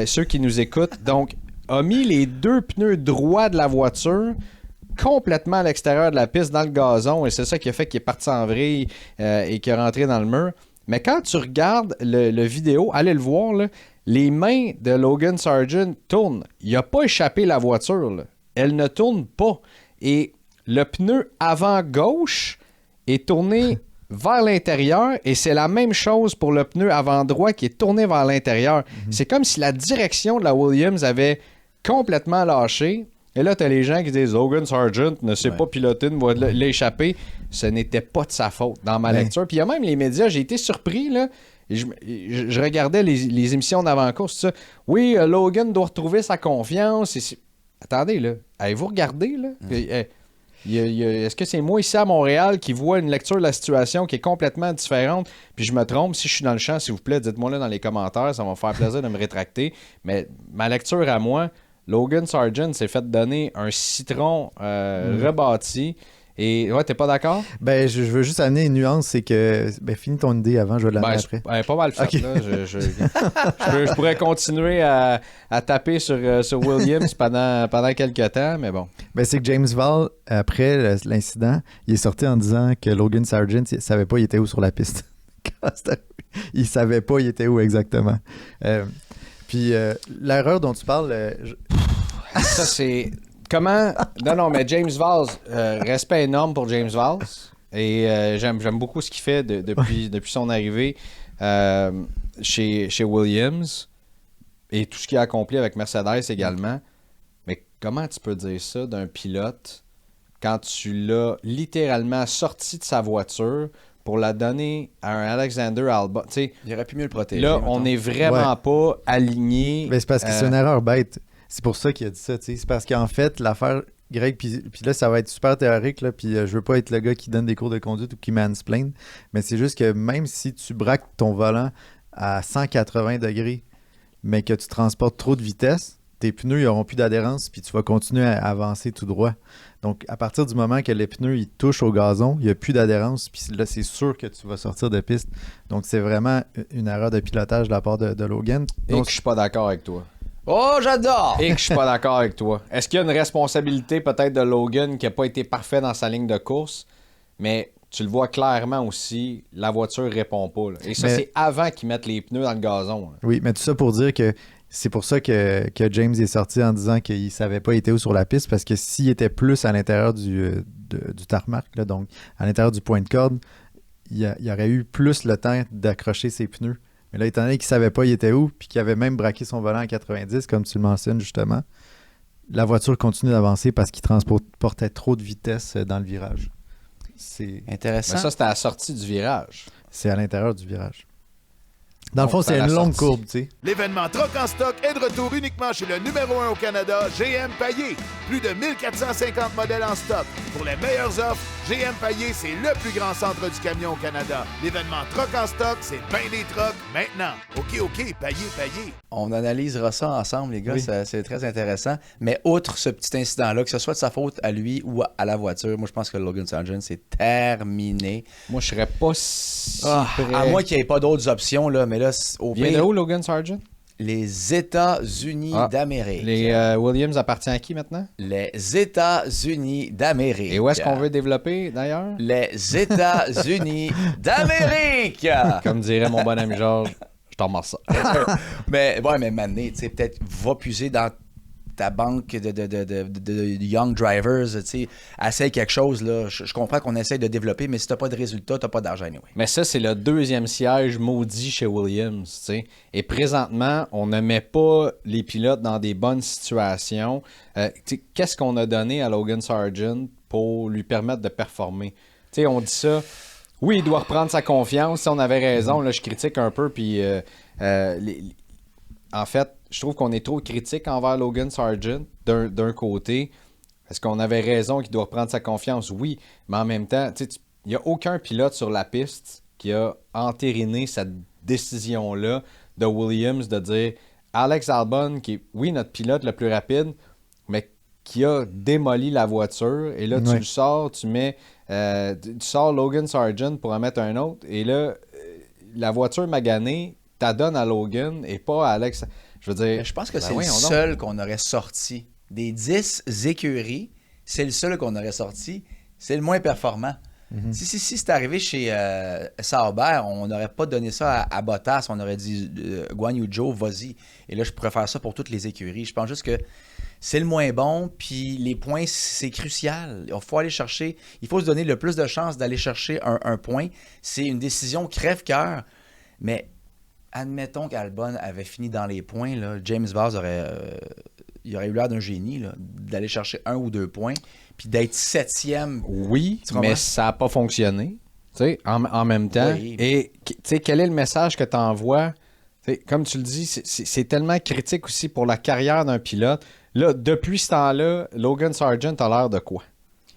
ceux qui nous écoutent. Donc, a mis les deux pneus droits de la voiture complètement à l'extérieur de la piste, dans le gazon. Et c'est ça qui a fait qu'il est parti en vrille et qu'il est rentré dans le mur. Mais quand tu regardes le vidéo, allez le voir, là, les mains de Logan Sargent tournent. Il n'a pas échappé la voiture. Là. Elle ne tourne pas. Et le pneu avant gauche est tourné vers l'intérieur et c'est la même chose pour le pneu avant droit qui est tourné vers l'intérieur. C'est comme si la direction de la Williams avait complètement lâché. Et là, tu as les gens qui disent Logan Sargent ne sait pas piloter, ne va l'échapper. Ce n'était pas de sa faute dans ma lecture. Puis il y a même les médias, j'ai été surpris, là. Je regardais les émissions d'avant-course, tout ça. Oui, Logan doit retrouver sa confiance. Attendez, là. Avez-vous regardé, là? Est-ce que c'est moi ici à Montréal qui vois une lecture de la situation qui est complètement différente? Puis je me trompe. Si je suis dans le champ, s'il vous plaît, dites-moi là dans les commentaires. Ça va me faire plaisir de me rétracter. Mais ma lecture à moi, Logan Sargent s'est fait donner un citron rebâti. Et ouais, t'es pas d'accord? Ben, je veux juste amener une nuance, c'est que... Ben, finis ton idée avant, je vais l'amener après. Pas mal fait, okay. Là. Je pourrais continuer à taper sur Williams pendant quelques temps, mais bon. Ben, c'est que James Vall, après l'incident, il est sorti en disant que Logan Sargent, il savait pas il était où sur la piste. Il savait pas il était où exactement. Puis, l'erreur dont tu parles... Ça, c'est... Comment... Non, mais James Valls, respect énorme pour James Valls. Et j'aime beaucoup ce qu'il fait depuis son arrivée chez Williams et tout ce qu'il a accompli avec Mercedes également. Mais comment tu peux dire ça d'un pilote quand tu l'as littéralement sorti de sa voiture pour la donner à un Alexander Albon? T'sais, il aurait pu mieux le protéger. Là, on n'est vraiment pas aligné. Mais c'est parce que c'est une erreur bête. C'est pour ça qu'il a dit ça, tu sais. C'est parce qu'en fait, l'affaire Greg, puis là, ça va être super théorique, là, puis je veux pas être le gars qui donne des cours de conduite ou qui mansplain, mais c'est juste que même si tu braques ton volant à 180 degrés, mais que tu transportes trop de vitesse, tes pneus n'auront plus d'adhérence, puis tu vas continuer à avancer tout droit. Donc, à partir du moment que les pneus ils touchent au gazon, il n'y a plus d'adhérence, puis là, c'est sûr que tu vas sortir de piste. Donc, c'est vraiment une erreur de pilotage de la part de Logan. Donc, je suis pas d'accord avec toi. Oh, j'adore! Et que je suis pas d'accord avec toi. Est-ce qu'il y a une responsabilité peut-être de Logan qui n'a pas été parfait dans sa ligne de course, mais tu le vois clairement aussi, la voiture répond pas. Là. Et ça, c'est avant qu'ils mettent les pneus dans le gazon. Là. Oui, mais tout ça pour dire que c'est pour ça que James est sorti en disant qu'il savait pas il était où sur la piste, parce que s'il était plus à l'intérieur du tarmac, là, donc à l'intérieur du point de corde, il aurait eu plus le temps d'accrocher ses pneus. Mais là, étant donné qu'il savait pas il était où, puis qu'il avait même braqué son volant à 90, comme tu le mentionnes justement, la voiture continue d'avancer parce qu'il transportait trop de vitesse dans le virage. C'est Intéressant. Mais ça, c'était à la sortie du virage. C'est à l'intérieur du virage. Dans le Donc, fond, c'est c'est à une la longue sortie. courbe, tu sais. L'événement Troc en stock est de retour uniquement chez le numéro 1 au Canada, GM Payé. Plus de 1450 modèles en stock. Pour les meilleures offres, GM Payé, c'est le plus grand centre du camion au Canada. L'événement Troc en stock, c'est ben des trocs maintenant. OK, payé. On analysera ça ensemble, les gars. Oui. C'est très intéressant. Mais outre ce petit incident-là, que ce soit de sa faute à lui ou à la voiture, moi, je pense que Logan Sargent, c'est terminé. Moi, je serais pas si prêt. À moins qu'il n'y ait pas d'autres options, là. Mais là, au Vient de pire, où, Logan Sargent? les États-Unis d'Amérique. Les Williams appartient à qui maintenant? Les États-Unis d'Amérique. Et où est-ce qu'on veut développer, d'ailleurs? Les États-Unis d'Amérique! Comme dirait mon bon ami Georges, je t'en remercie ça. Mais maintenant, tu sais, peut-être va puiser dans ta banque de young drivers, tu sais, essaye quelque chose, là. Je comprends qu'on essaye de développer, mais si t'as pas de résultat, t'as pas d'argent, anyway. Mais ça, c'est le deuxième siège maudit chez Williams, tu sais. Et présentement, on ne met pas les pilotes dans des bonnes situations. Tu sais, qu'est-ce qu'on a donné à Logan Sargent pour lui permettre de performer? Tu sais, on dit ça. Oui, il doit reprendre sa confiance. Si on avait raison, là, je critique un peu, puis en fait, je trouve qu'on est trop critique envers Logan Sargent d'un côté. Est-ce qu'on avait raison qu'il doit reprendre sa confiance? Oui, mais en même temps, il n'y a aucun pilote sur la piste qui a entériné cette décision-là de Williams de dire Alex Albon, qui est, oui, notre pilote le plus rapide, mais qui a démoli la voiture. Et là, tu le sors, tu sors Logan Sargent pour en mettre un autre. Et là, la voiture maganée, t'as donne à Logan et pas à Alex. Je veux dire, Je pense que c'est le seul qu'on aurait sorti. Des 10 écuries, c'est le seul qu'on aurait sorti. C'est le moins performant. Si c'est arrivé chez Sauber, on n'aurait pas donné ça à Bottas. On aurait dit Guan Yu Zhou, vas-y. Et là, je pourrais faire ça pour toutes les écuries. Je pense juste que c'est le moins bon, puis les points, c'est crucial. Il faut aller chercher, il faut se donner le plus de chances d'aller chercher un point. C'est une décision crève-cœur, mais admettons qu'Albon avait fini dans les points, là, James Vaz il aurait eu l'air d'un génie là, d'aller chercher 1 ou 2 points, puis d'être 7e. Oui, mais ça n'a pas fonctionné, tu sais, en même temps. Oui. Et tu sais, quel est le message que tu envoies? Comme tu le dis, c'est tellement critique aussi pour la carrière d'un pilote. Là, depuis ce temps-là, Logan Sargent a l'air de quoi?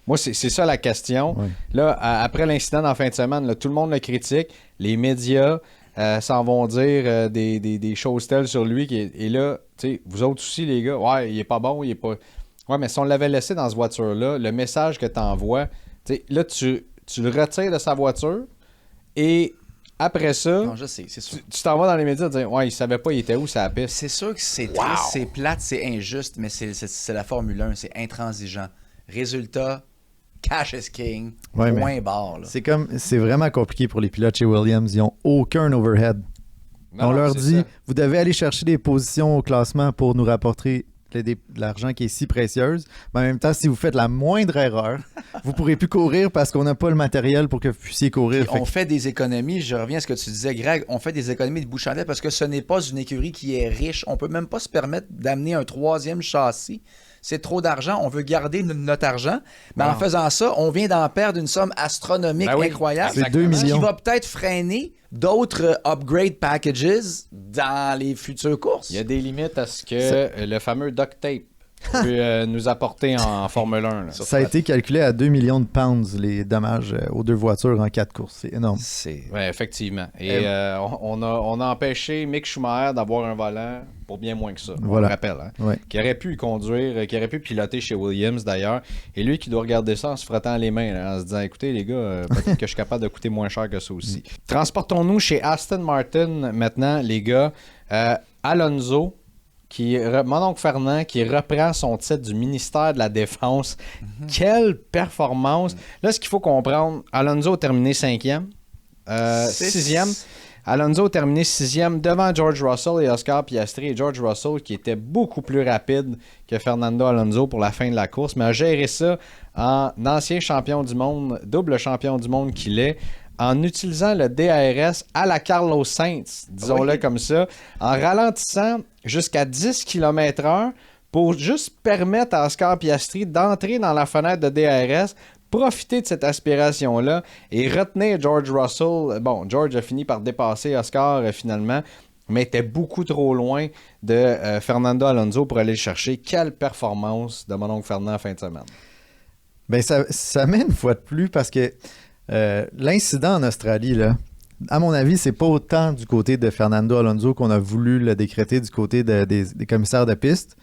Moi, c'est ça la question. Oui. Là, après l'incident en fin de semaine, là, tout le monde le critique. Les médias s'en vont dire des choses telles sur lui. Et là, tu sais, vous autres aussi, les gars, ouais, il est pas bon, il est pas... Ouais, mais si on l'avait laissé dans cette voiture-là, le message que tu envoies, tu sais, là, tu le retires de sa voiture et après ça, non, je sais, c'est sûr. Tu t'en vas dans les médias et dire, ouais, il savait pas, il était où, ça la piste. C'est sûr que c'est triste, c'est plate, c'est injuste, mais c'est la Formule 1, c'est intransigeant. Résultat, cash is king, point barre. Là. C'est vraiment compliqué pour les pilotes chez Williams. Ils n'ont aucun overhead. On leur dit, vous devez aller chercher des positions au classement pour nous rapporter de l'argent qui est si précieuse. Mais en même temps, si vous faites la moindre erreur, vous ne pourrez plus courir parce qu'on n'a pas le matériel pour que vous puissiez courir. On fait des économies, je reviens à ce que tu disais, Greg, on fait des économies de bouche à lèvres parce que ce n'est pas une écurie qui est riche. On ne peut même pas se permettre d'amener un 3e châssis. C'est trop d'argent, on veut garder notre argent. Mais en faisant ça, on vient d'en perdre une somme astronomique incroyable. C'est 2 millions. Ce qui va peut-être freiner d'autres upgrade packages dans les futures courses. Il y a des limites à ce que le fameux duct tape peut nous apporter en Formule 1. Là. Ça a été calculé à 2 millions de pounds, les dommages aux 2 voitures en 4 courses. C'est énorme. Oui, effectivement. Et on a empêché Mick Schumacher d'avoir un volant pour bien moins que ça. Voilà. On le rappelle. Hein? Qui aurait pu conduire, qui aurait pu piloter chez Williams d'ailleurs. Et lui qui doit regarder ça en se frottant les mains, là, en se disant, écoutez les gars, peut-être que je suis capable de coûter moins cher que ça aussi. Transportons-nous chez Aston Martin maintenant, les gars. Alonso, mon oncle Fernand, qui reprend son titre du ministère de la Défense. Quelle performance! Là, ce qu'il faut comprendre, Alonso a terminé 5e, 6e. Alonso a terminé 6e devant George Russell et Oscar Piastri. Et George Russell, qui était beaucoup plus rapide que Fernando Alonso pour la fin de la course, mais a géré ça en ancien champion du monde, double champion du monde qu'il est, en utilisant le DRS à la Carlos Sainz, disons-le comme ça, en ralentissant jusqu'à 10 km/h pour juste permettre à Oscar Piastri d'entrer dans la fenêtre de DRS, profiter de cette aspiration-là et retenir George Russell. Bon, George a fini par dépasser Oscar finalement, mais était beaucoup trop loin de Fernando Alonso pour aller le chercher. Quelle performance de mon oncle Fernand en fin de semaine. Ben ça met une fois de plus parce que l'incident en Australie, là, à mon avis, c'est pas autant du côté de Fernando Alonso qu'on a voulu le décréter du côté des commissaires de piste.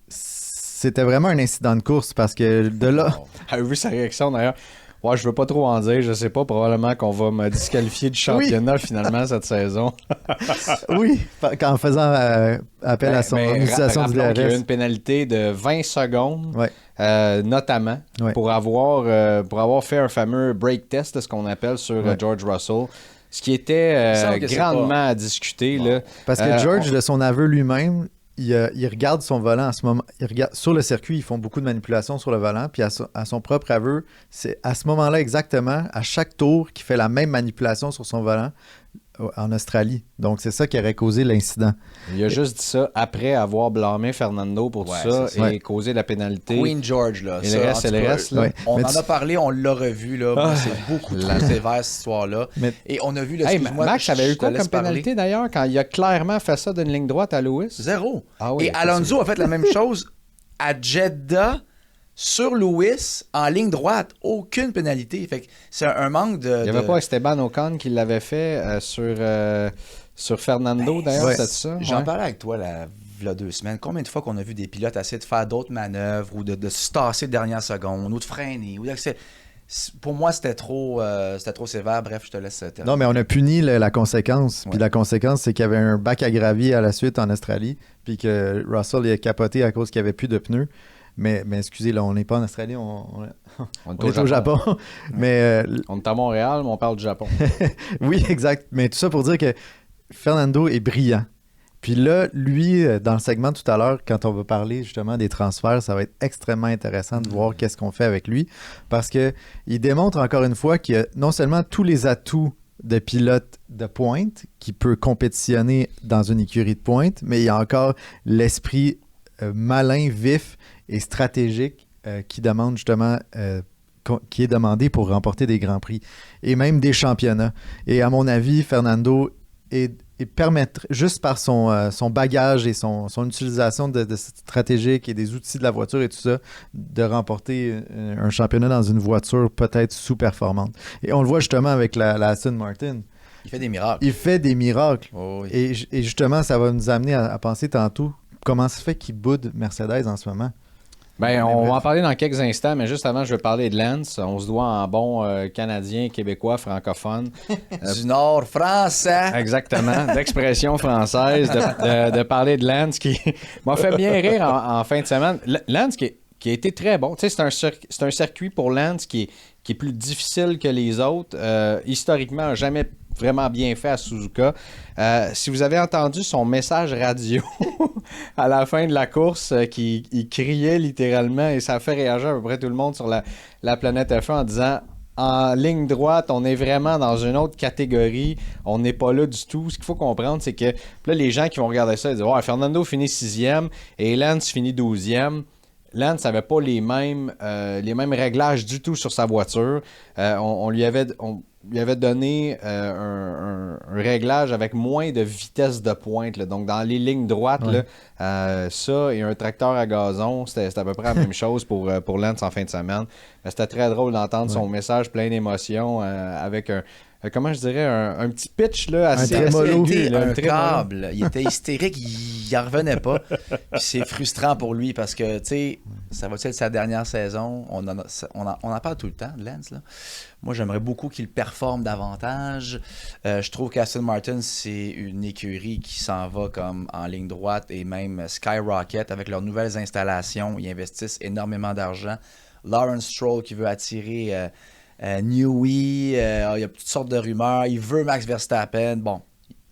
C'était vraiment un incident de course parce que de là... Avez-vous vu sa réaction d'ailleurs? Ouais, je veux pas trop en dire, je sais pas, probablement qu'on va me disqualifier du championnat finalement cette saison. Oui, en faisant appel à son utilisation du DRS. Il y a eu une pénalité de 20 secondes, notamment, pour avoir fait un fameux break test, ce qu'on appelle sur George Russell. Ce qui était grandement à discuter. Là. Parce que George, de son aveu lui-même, il regarde son volant en ce moment. Sur le circuit, ils font beaucoup de manipulations sur le volant. Puis à son propre aveu, c'est à ce moment-là exactement, à chaque tour, qu'il fait la même manipulation sur son volant en Australie. Donc, c'est ça qui aurait causé l'incident. Il a juste dit ça après avoir blâmé Fernando pour tout ça et causé la pénalité. Queen George, là. Et le reste, là. On en a parlé, on l'a revu, là. C'est beaucoup trop sévère, cette histoire-là. Et on a vu, là, excuse-moi, Max avait eu quoi comme pénalité, d'ailleurs, quand il a clairement fait ça d'une ligne droite à Lewis? 0. Oui, et Alonso a fait la même chose à Jeddah, sur Lewis, en ligne droite, aucune pénalité. Fait que c'est un manque de... Il n'y avait pas Esteban Ocon qui l'avait fait sur Fernando, d'ailleurs, c'est ça? J'en parlais avec toi il y a 2 semaines. Combien de fois qu'on a vu des pilotes essayer de faire d'autres manœuvres ou de se tasser de dernière seconde ou de freiner? Pour moi, c'était trop sévère. Bref, je te laisse terminer. Non, mais on a puni la conséquence. Puis la conséquence, c'est qu'il y avait un bac à gravier à la suite en Australie, puis que Russell a capoté à cause qu'il n'y avait plus de pneus. Mais excusez, là, on n'est pas en Australie, on est au Japon. Mais, on est à Montréal, mais on parle du Japon. Oui, exact. Mais tout ça pour dire que Fernando est brillant. Puis là, lui, dans le segment tout à l'heure, quand on va parler justement des transferts, ça va être extrêmement intéressant de voir qu'est-ce qu'on fait avec lui. Parce qu'il démontre encore une fois qu'il a non seulement tous les atouts de pilote de pointe qui peut compétitionner dans une écurie de pointe, mais il y a encore l'esprit malin, vif et stratégique qui demande justement qui est demandé pour remporter des grands prix et même des championnats. Et à mon avis, Fernando permettre juste par son bagage et son utilisation de stratégique et des outils de la voiture et tout ça, de remporter un championnat dans une voiture peut-être sous-performante. Et on le voit justement avec la Aston Martin. Il fait des miracles. Il fait des miracles. Oh oui. Et justement, ça va nous amener à penser tantôt comment ça se fait qu'il boude Mercedes en ce moment. Ben, on va en parler dans quelques instants, mais juste avant, je vais parler de Lance. On se doit en bon Canadien, Québécois, francophone. Du Nord français. Exactement, d'expression française, de parler de Lance qui m'a fait bien rire en fin de semaine. Lance qui a été très bon. Tu sais, c'est un circuit pour Lance qui est plus difficile que les autres. Historiquement, n'a jamais vraiment bien fait à Suzuka. Si vous avez entendu son message radio à la fin de la course, il criait littéralement et ça a fait réagir à peu près tout le monde sur la planète F1 en disant en ligne droite, on est vraiment dans une autre catégorie, on n'est pas là du tout. Ce qu'il faut comprendre, c'est que là, les gens qui vont regarder ça, ils disent « Ouais, Fernando finit 6e et Lance finit 12e. » Lance n'avait pas les mêmes réglages du tout sur sa voiture. On lui avait donné un réglage avec moins de vitesse de pointe. Là. Donc, dans les lignes droites, là, ça et un tracteur à gazon, c'était à peu près la même chose pour Lance en fin de semaine. Mais c'était très drôle d'entendre son message plein d'émotions avec comment je dirais, un petit pitch là, assez aigu. Un câble. Il était hystérique, il n'en revenait pas. Puis c'est frustrant pour lui parce que, tu sais, ça va être sa dernière saison. On en parle tout le temps de Lance, là. Moi, j'aimerais beaucoup qu'il performe davantage. Je trouve qu'Aston Martin, c'est une écurie qui s'en va comme en ligne droite et même Skyrocket avec leurs nouvelles installations. Ils investissent énormément d'argent. Lawrence Stroll qui veut attirer Newey, il y a toutes sortes de rumeurs. Il veut Max Verstappen. Bon,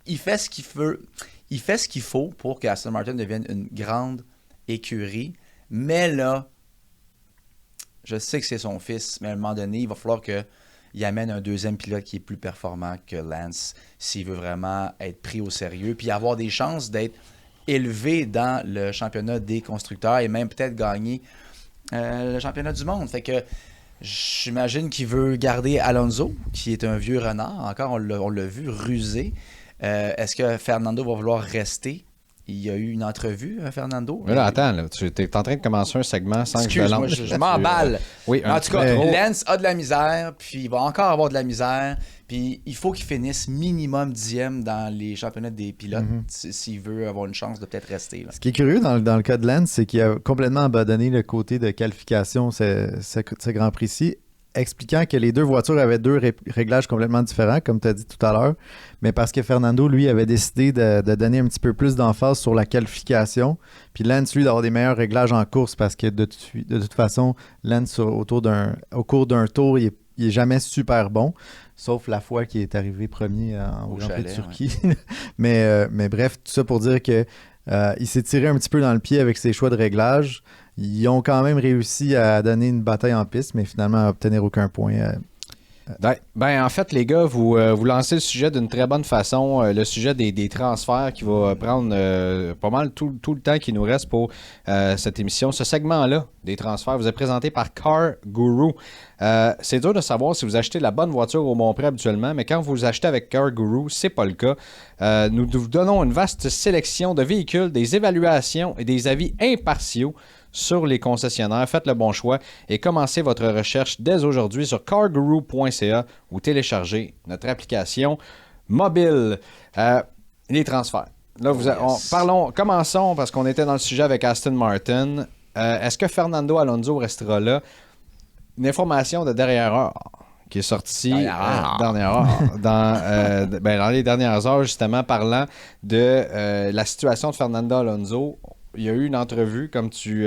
il fait ce qu'il veut. Il fait ce qu'il faut pour que Aston Martin devienne une grande écurie. Mais là, je sais que c'est son fils, mais à un moment donné, il va falloir qu'il amène un deuxième pilote qui est plus performant que Lance s'il veut vraiment être pris au sérieux, puis avoir des chances d'être élevé dans le championnat des constructeurs et même peut-être gagner le championnat du monde. Fait que j'imagine qu'il veut garder Alonso, qui est un vieux renard. Encore, on l'a vu rusé. Est-ce que Fernando va vouloir rester? Il y a eu une entrevue, Fernando. Mais là, attends, là, tu es en train de commencer un segment sans que je Excuse-moi, je m'emballe. Oui, en tout cas, Lance a de la misère, puis il va encore avoir de la misère. Puis il faut qu'il finisse minimum 10e dans les championnats des pilotes s'il veut avoir une chance de peut-être rester. Là. Ce qui est curieux dans le cas de Lance, c'est qu'il a complètement abandonné le côté de qualification, ce Grand Prix-ci, expliquant que les deux voitures avaient deux réglages complètement différents, comme tu as dit tout à l'heure, mais parce que Fernando, lui, avait décidé de donner un petit peu plus d'emphase sur la qualification, puis Lance, lui, d'avoir des meilleurs réglages en course, parce que de toute façon, Lance, au cours d'un tour, il est jamais super bon, sauf la fois qu'il est arrivé premier au Grand Prix de Turquie. Ouais. mais bref, tout ça pour dire que il s'est tiré un petit peu dans le pied avec ses choix de réglage. Ils ont quand même réussi à donner une bataille en piste, mais finalement à obtenir aucun point. En fait, les gars, vous lancez le sujet d'une très bonne façon. Le sujet des transferts qui va prendre pas mal tout le temps qui nous reste pour cette émission. Ce segment-là des transferts vous est présenté par Car Guru. C'est dur de savoir si vous achetez la bonne voiture au bon prix habituellement, mais quand vous achetez avec Car Guru, c'est pas le cas. Nous vous donnons une vaste sélection de véhicules, des évaluations et des avis impartiaux sur les concessionnaires. Faites le bon choix et commencez votre recherche dès aujourd'hui sur carguru.ca ou téléchargez notre application mobile. Les transferts. Là, commençons parce qu'on était dans le sujet avec Aston Martin. Est-ce que Fernando Alonso restera là? Une information de derrière heure qui est sortie dans les dernières heures, justement, parlant de la situation de Fernando Alonso. Il y a eu une entrevue, comme tu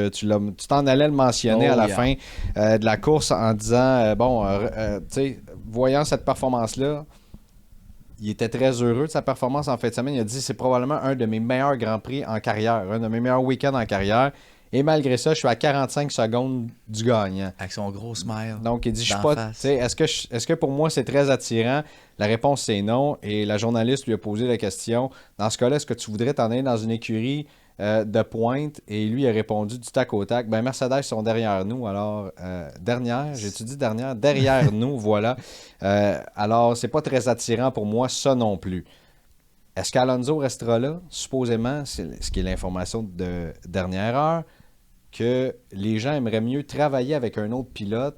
t'en allais le mentionner à la fin de la course en disant, voyant cette performance-là, il était très heureux de sa performance en fin de semaine. Il a dit, c'est probablement un de mes meilleurs Grands Prix en carrière, un de mes meilleurs week-ends en carrière. Et malgré ça, je suis à 45 secondes du gagnant. Avec son gros smile. Donc, il dit, je suis pas... Est-ce que pour moi, c'est très attirant? La réponse, c'est non. Et la journaliste lui a posé la question, dans ce cas-là, est-ce que tu voudrais t'en aller dans une écurie de pointe? Et lui a répondu du tac au tac, Mercedes sont derrière nous, alors derrière nous, voilà. Alors, c'est pas très attirant pour moi, ça non plus. Est-ce qu'Alonso restera là? Supposément, c'est ce qui est l'information de dernière heure, que les gens aimeraient mieux travailler avec un autre pilote,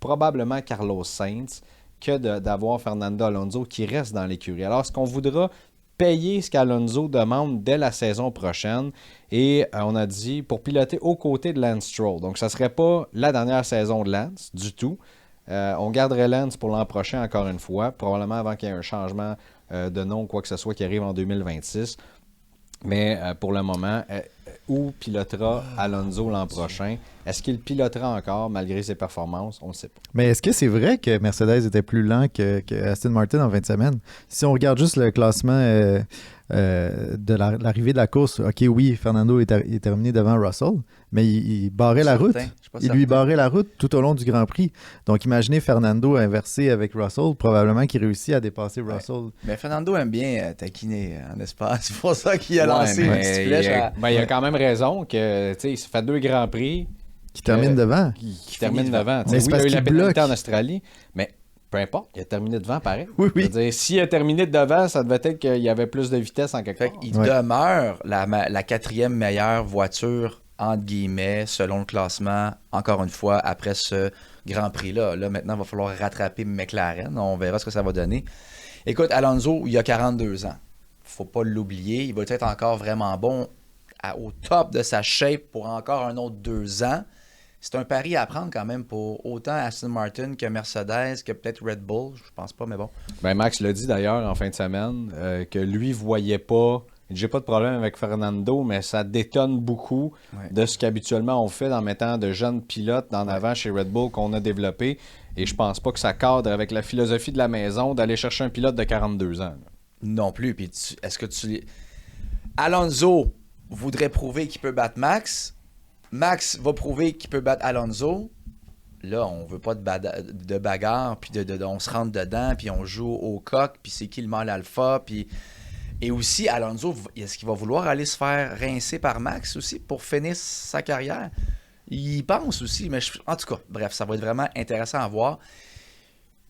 probablement Carlos Sainz, que d'avoir Fernando Alonso qui reste dans l'écurie. Alors, est-ce qu'on voudra payer ce qu'Alonso demande dès la saison prochaine? Et on a dit pour piloter aux côtés de Lance Stroll. Donc, ça ne serait pas la dernière saison de Lance du tout. On garderait Lance pour l'an prochain, encore une fois, probablement avant qu'il y ait un changement de nom ou quoi que ce soit qui arrive en 2026. Mais pour le moment, où pilotera Alonso l'an prochain? Est-ce qu'il pilotera encore malgré ses performances? On ne sait pas. Mais est-ce que c'est vrai que Mercedes était plus lent que Aston Martin en fin de semaine? Si on regarde juste le classement de l'arrivée de la course, OK, oui, Fernando est terminé devant Russell, mais il barrait la route. Il lui barrait la route tout au long du Grand Prix. Donc, imaginez Fernando inversé avec Russell, probablement qu'il réussit à dépasser Russell. Mais Fernando aime bien taquiner en espace. C'est pour ça qu'il a lancé une petite flèche. Il a quand même raison que il se fait 2 Grands Prix. Qui termine devant. Qui termine devant. Mais il a eu la pénalité en Australie, mais peu importe, il a terminé devant pareil. Oui. Je veux dire, s'il a terminé devant, ça devait être qu'il y avait plus de vitesse en quelque part. Il demeure la 4e meilleure voiture, entre guillemets, selon le classement, encore une fois, après ce Grand Prix-là. Là, maintenant, il va falloir rattraper McLaren. On verra ce que ça va donner. Écoute, Alonso, il a 42 ans. Faut pas l'oublier. Il va être encore vraiment bon au top de sa shape pour encore un autre 2 ans. C'est un pari à prendre quand même pour autant Aston Martin que Mercedes, que peut-être Red Bull. Je pense pas, mais bon. Max l'a dit d'ailleurs en fin de semaine que lui voyait pas. J'ai pas de problème avec Fernando, mais ça détonne beaucoup de ce qu'habituellement on fait en mettant de jeunes pilotes en avant chez Red Bull qu'on a développé. Et je pense pas que ça cadre avec la philosophie de la maison d'aller chercher un pilote de 42 ans. Là. Non plus. Puis est-ce que Alonso voudrait prouver qu'il peut battre Max. Max va prouver qu'il peut battre Alonso. Là, on veut pas de bagarre, puis on se rentre dedans, puis on joue au coq, puis c'est qui le mâle alpha, puis... Et aussi, Alonso, est-ce qu'il va vouloir aller se faire rincer par Max aussi pour finir sa carrière? Il pense aussi, mais en tout cas, bref, ça va être vraiment intéressant à voir.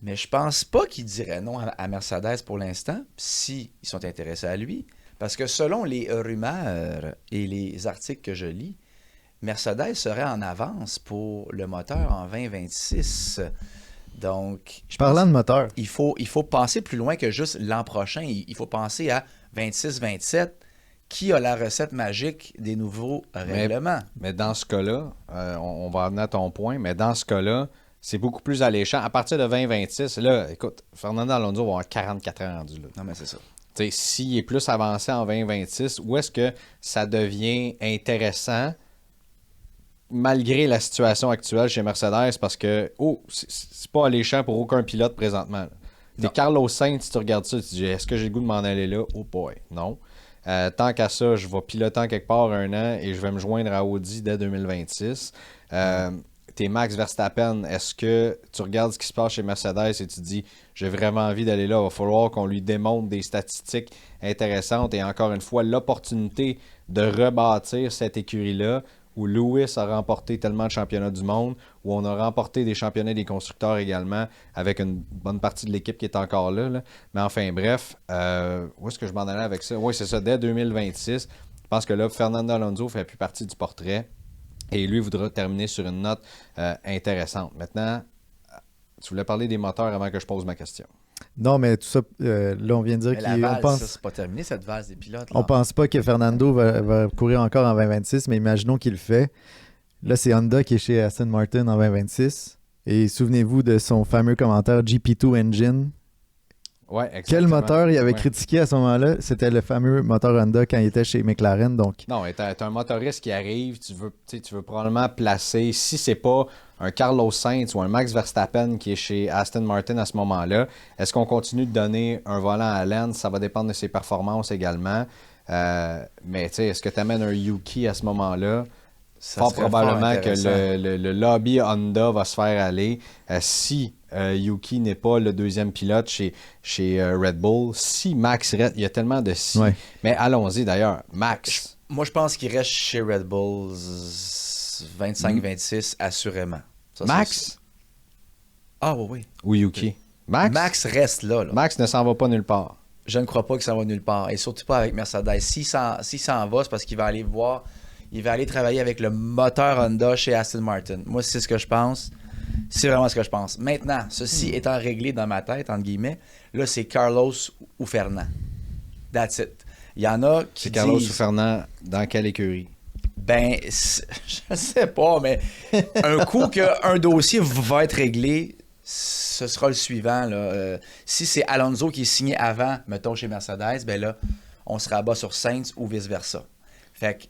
Mais je pense pas qu'il dirait non à Mercedes pour l'instant, s'ils sont intéressés à lui. Parce que selon les rumeurs et les articles que je lis, Mercedes serait en avance pour le moteur en 2026. Donc, Parlant de moteur, il faut penser plus loin que juste l'an prochain. Il faut penser à 26-27. Qui a la recette magique des nouveaux règlements? Mais dans ce cas-là, on va amener à ton point, mais dans ce cas-là, c'est beaucoup plus alléchant. À partir de 2026, là, écoute, Fernando Alonso va avoir 44 ans rendu là. Non, mais c'est ça. T'sais, s'il est plus avancé en 2026, où est-ce que ça devient intéressant malgré la situation actuelle chez Mercedes? Parce que, c'est pas alléchant pour aucun pilote présentement. T'es Carlos Sainz, si tu regardes ça, tu dis, est-ce que j'ai le goût de m'en aller là? Oh boy, non. Tant qu'à ça, je vais piloter en quelque part un an et je vais me joindre à Audi dès 2026. T'es Max Verstappen, est-ce que tu regardes ce qui se passe chez Mercedes et tu te dis j'ai vraiment envie d'aller là, il va falloir qu'on lui démontre des statistiques intéressantes et encore une fois l'opportunité de rebâtir cette écurie-là où Lewis a remporté tellement de championnats du monde, où on a remporté des championnats des constructeurs également, avec une bonne partie de l'équipe qui est encore là. Mais enfin, bref, où est-ce que je m'en allais avec ça? Oui, c'est ça, dès 2026. Je pense que là, Fernando Alonso ne fait plus partie du portrait et lui voudra terminer sur une note intéressante. Maintenant, tu voulais parler des moteurs avant que je pose ma question. non, mais tout ça, là, on vient de dire Mais la qu'on valse, pense... ça, c'est pas terminé, cette valse des pilotes. Là. On pense pas que Fernando va courir encore en 2026, mais imaginons qu'il le fait. Là, c'est Honda qui est chez Aston Martin en 2026. Et souvenez-vous de son fameux commentaire GP2 Engine. Ouais, exactement. Quel moteur il avait Ouais. critiqué à ce moment-là? C'était le fameux moteur Honda quand il était chez McLaren. Donc, Non, t'as un motoriste qui arrive, tu veux probablement placer, si c'est pas un Carlos Sainz ou un Max Verstappen qui est chez Aston Martin à ce moment-là, est-ce qu'on continue de donner un volant à Lance? Ça va dépendre de ses performances également. Mais est-ce que tu amènes un Yuki à ce moment-là? Ça Fort serait probablement fort que intéressant. le lobby Honda va se faire aller. Si Yuki n'est pas le deuxième pilote chez Red Bull, si Max reste, il y a tellement de si. Ouais. Mais allons-y d'ailleurs. Max. Moi, je pense qu'il reste chez Red Bull 25-26, assurément. Ça, c'est Max ça. Ah oui. ou Yuki? Max reste là. Max ne s'en va pas nulle part. Je ne crois pas que ça va nulle part. Et surtout pas avec Mercedes. S'il s'en va, c'est parce qu'il va aller voir... Il va aller travailler avec le moteur Honda chez Aston Martin. Moi, c'est ce que je pense. C'est vraiment ce que je pense. Maintenant, ceci étant réglé dans ma tête, entre guillemets, là, c'est Carlos ou Fernand. That's it. Il y en a qui C'est Carlos disent... ou Fernand dans quelle écurie? Ben, je sais pas, mais un coup qu'un dossier va être réglé, ce sera le suivant. Là. Si c'est Alonso qui est signé avant, mettons chez Mercedes, ben là, on se rabat sur Sainz ou vice-versa. Fait que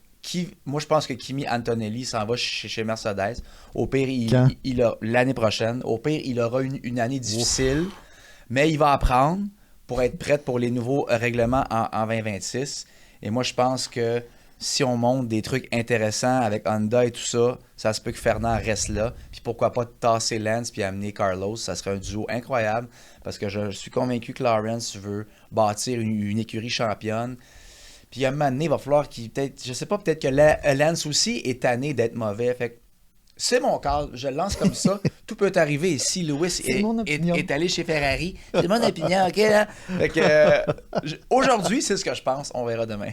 moi, je pense que Kimi Antonelli s'en va chez Mercedes. Au pire, il a l'année prochaine. Au pire, il aura une année difficile, mais il va apprendre pour être prêt pour les nouveaux règlements en 2026. Et moi, je pense que si on monte des trucs intéressants avec Honda et tout ça, ça se peut que Fernand reste là. Puis pourquoi pas tasser Lance puis amener Carlos. Ça serait un duo incroyable parce que je suis convaincu que Lawrence veut bâtir une écurie championne. Puis à un moment donné, il va falloir qu'il peut-être... Je sais pas, peut-être que Lance aussi est tanné d'être mauvais. Fait que c'est mon cas. Je le lance comme ça. Tout peut arriver. Si Lewis est allé chez Ferrari, c'est mon opinion, OK? Là? Fait que, aujourd'hui, c'est ce que je pense. On verra demain.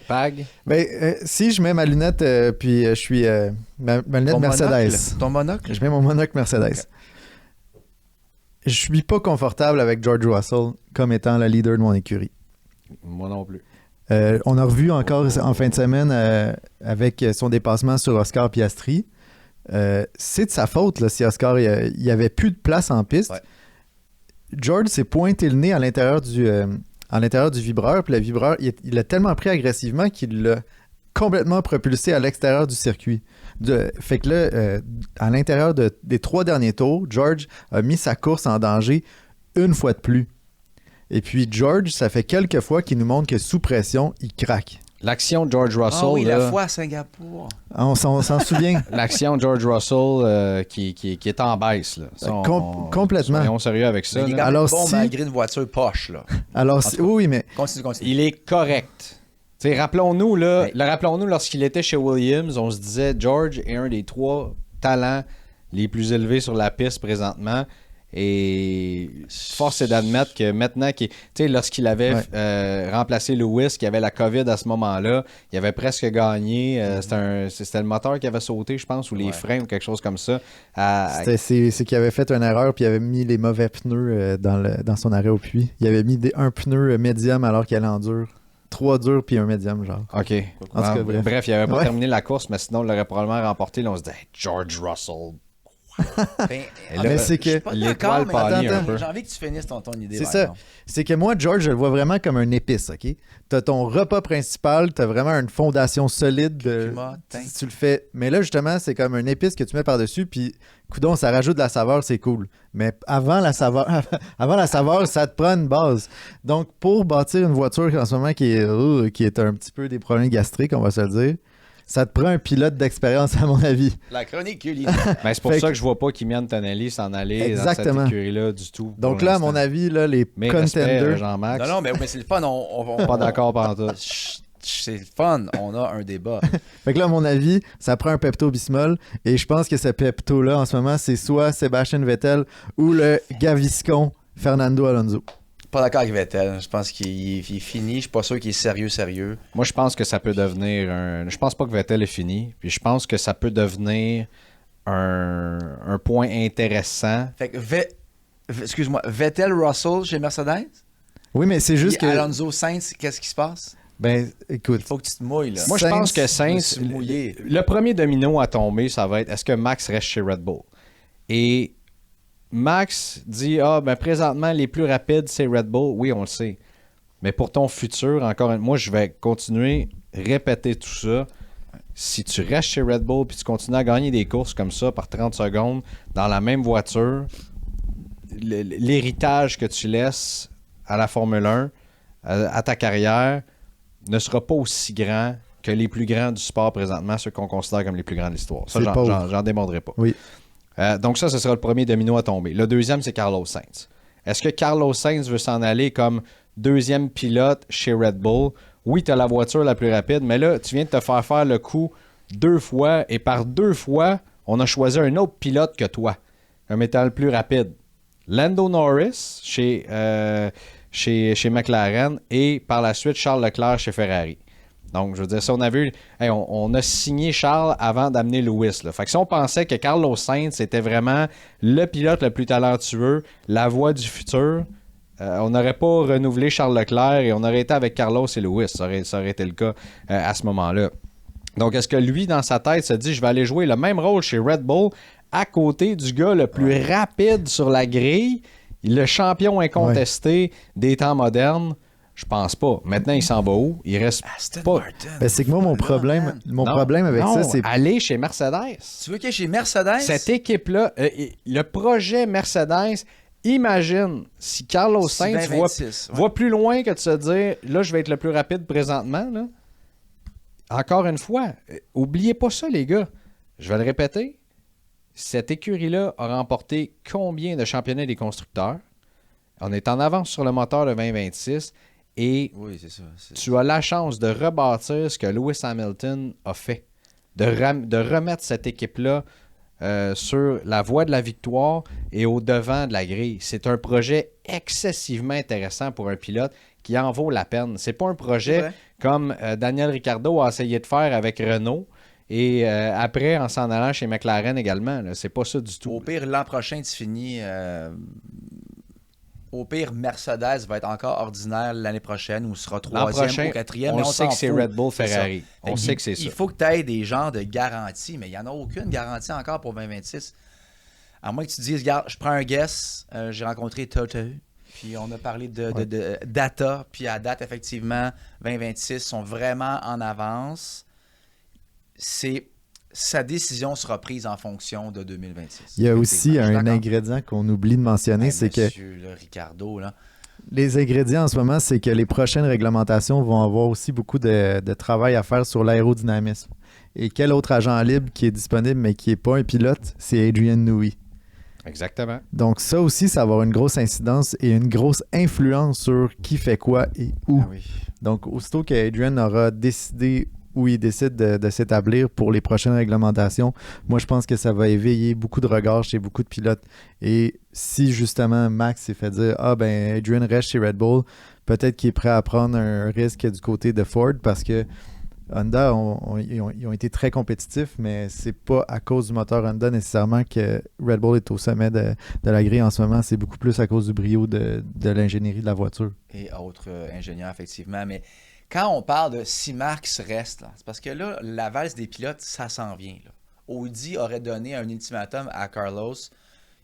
Pag? ben, si je mets ma lunette, puis je suis... ma lunette Ton Mercedes. monocle? Ton monocle? Je mets mon monocle Mercedes. Okay. Je suis pas confortable avec George Russell comme étant le leader de mon écurie. Moi non plus. On a revu encore en fin de semaine avec son dépassement sur Oscar Piastri. C'est de sa faute là, si Oscar il n'y avait plus de place en piste. Ouais. George s'est pointé le nez à l'intérieur du vibreur, puis le vibreur, il l'a tellement pris agressivement qu'il l'a complètement propulsé à l'extérieur du circuit. Fait que là, à l'intérieur des 3 derniers tours, George a mis sa course en danger une fois de plus. Et puis George, ça fait quelques fois qu'il nous montre que sous pression, il craque. L'action de George Russell. Ah oui, là, la fois à Singapour. On s'en souvient. L'action de George Russell qui est en baisse. Là. Ça, Complètement. Soyons sérieux avec ça. Il est là. quand même Alors, bon si- malgré une voiture poche. Là. Alors, oui, mais Continue. Il est correct. T'sais, rappelons-nous, là, Mais- rappelons-nous lorsqu'il était chez Williams, on se disait George est un des 3 talents les plus élevés sur la piste présentement. Et force est d'admettre que maintenant, lorsqu'il avait remplacé Lewis, qui avait la COVID à ce moment-là, il avait presque gagné. C'était le moteur qui avait sauté, je pense, ou les freins ou quelque chose comme ça. c'est qu'il avait fait une erreur puis il avait mis les mauvais pneus dans son arrêt au puits. Il avait mis un pneu médium alors qu'il allait en dur. 3 durs puis un médium, genre. OK. En tout cas, bref. Il n'avait pas Ouais. terminé la course, mais sinon, il l'aurait probablement remporté. Là, on se dit, hey, George Russell. Ben, Et là, Mais c'est je suis que pas l'étoile d'accord, mais pâlit un attends, peu. j'ai envie que tu finisses ton idée. c'est par ça. exemple. C'est que moi, George, je le vois vraiment comme un épice, OK? T'as ton repas principal, t'as vraiment une fondation solide. Curcuma, thym. Tu le fais. Mais là, justement, c'est comme un épice que tu mets par-dessus, puis, coudonc, ça rajoute de la saveur, c'est cool. Mais avant la saveur, ça te prend une base. Donc, pour bâtir une voiture en ce moment qui est un petit peu des problèmes gastriques, on va se le dire, ça te prend un pilote d'expérience, à mon avis. La chronique culinaire. Ben, c'est pour Fait ça que- que je vois pas Kimi Antonelli s'en aller Exactement. dans cette écurie-là du tout. Donc pour là, à mon l'instant. avis, là, les Mais respect, contenders... Jean-Max. Non, mais c'est le fun. Pas d'accord pantoute. C'est le fun. On a un débat. Fait que là, à mon avis, ça prend un Pepto-Bismol. Et je pense que ce Pepto-là, en ce moment, c'est soit Sébastien Vettel ou le Gaviscon Fernando Alonso. Pas d'accord avec Vettel. Je pense qu'il est fini. Je suis pas sûr qu'il est sérieux. Moi, je pense que ça peut devenir un... Je pense pas que Vettel est fini. Puis je pense que ça peut devenir un point intéressant. Fait que excuse-moi, Vettel Russell chez Mercedes? Oui, mais c'est juste Puis que... Alonso Sainz, qu'est-ce qui se passe? Ben, écoute, Il faut que tu te mouilles, là. Moi, je pense que Je me Sainz... suis mouillé. Le premier domino à tomber, ça va être est-ce que Max reste chez Red Bull? Et Max dit présentement, les plus rapides, c'est Red Bull. Oui, on le sait. Mais pour ton futur, moi, je vais continuer à répéter tout ça. Si tu restes chez Red Bull puis tu continues à gagner des courses comme ça par 30 secondes dans la même voiture, l'héritage que tu laisses à la Formule 1, à ta carrière, ne sera pas aussi grand que les plus grands du sport présentement, ceux qu'on considère comme les plus grands de l'histoire. Ça, C'est pauvre. j'en démordrai pas. oui. Donc ça, ce sera le premier domino à tomber. Le deuxième, c'est Carlos Sainz. Est-ce que Carlos Sainz veut s'en aller comme deuxième pilote chez Red Bull? Oui, tu as la voiture la plus rapide, mais là, tu viens de te faire le coup 2 fois, et par 2 fois, on a choisi un autre pilote que toi, comme étant le plus rapide. Lando Norris chez McLaren et par la suite Charles Leclerc chez Ferrari. Donc, je veux dire, si on a vu, on a signé Charles avant d'amener Lewis. Là. Fait que si on pensait que Carlos Sainz était vraiment le pilote le plus talentueux, la voie du futur, on n'aurait pas renouvelé Charles Leclerc et on aurait été avec Carlos et Lewis. Ça aurait été le cas à ce moment-là. Donc, est-ce que lui, dans sa tête, se dit, je vais aller jouer le même rôle chez Red Bull à côté du gars le plus rapide sur la grille, le champion incontesté des temps modernes? Je pense pas. Maintenant, il s'en va où? Il reste Aston pas... Martin. Ben, c'est que moi, mon problème avec Non, ça, c'est... aller chez Mercedes. Tu veux qu'il y ait chez Mercedes? Cette équipe-là, le projet Mercedes, imagine si Carlos Sainz 2026, voit plus loin que de se dire, là, je vais être le plus rapide présentement. Là. Encore une fois, oubliez pas ça, les gars. Je vais le répéter. Cette écurie-là a remporté combien de championnats des constructeurs? On est en avance sur le moteur de 2026 et Oui, c'est ça. tu as la chance de rebâtir ce que Lewis Hamilton a fait. De remettre cette équipe-là sur la voie de la victoire et au devant de la grille. C'est un projet excessivement intéressant pour un pilote qui en vaut la peine. C'est pas un projet comme Daniel Ricciardo a essayé de faire avec Renault et après en s'en allant chez McLaren également. Là. C'est pas ça du tout. Au pire, l'an prochain, tu finis... Au pire, Mercedes va être encore ordinaire l'année prochaine ou sera L'an prochain, troisième ou quatrième. on mais sait s'en que c'est fout. Red Bull, C'est Ferrari. ça. On sait que c'est ça. Il faut que tu aies des genres de garanties, mais il n'y en a aucune garantie encore pour 2026. À moins que tu te dises, regarde, je prends un guess, j'ai rencontré Toto, puis on a parlé de data, puis à date, effectivement, 2026 sont vraiment en avance. sa décision sera prise en fonction de 2026. Il y a aussi Je suis un d'accord. ingrédient qu'on oublie de mentionner, c'est que Monsieur, là, Ricardo, là. les ingrédients en ce moment, c'est que les prochaines réglementations vont avoir aussi beaucoup de travail à faire sur l'aérodynamisme. Et quel autre agent libre qui est disponible mais qui n'est pas un pilote, c'est Adrian Newey. Exactement. Donc ça aussi, ça va avoir une grosse incidence et une grosse influence sur qui fait quoi et où. Ah oui. Donc aussitôt qu'Adrian aura décidé où il décide de s'établir pour les prochaines réglementations, moi je pense que ça va éveiller beaucoup de regards chez beaucoup de pilotes. Et si justement Max s'est fait dire « Ah ben Adrian reste chez Red Bull », peut-être qu'il est prêt à prendre un risque du côté de Ford parce que Honda, ils ont été très compétitifs, mais c'est pas à cause du moteur Honda nécessairement que Red Bull est au sommet de la grille en ce moment. C'est beaucoup plus à cause du brio de l'ingénierie de la voiture. Et autres ingénieurs, effectivement. Mais quand on parle de si Max reste, là, c'est parce que là, la valse des pilotes, ça s'en vient. Là. Audi aurait donné un ultimatum à Carlos.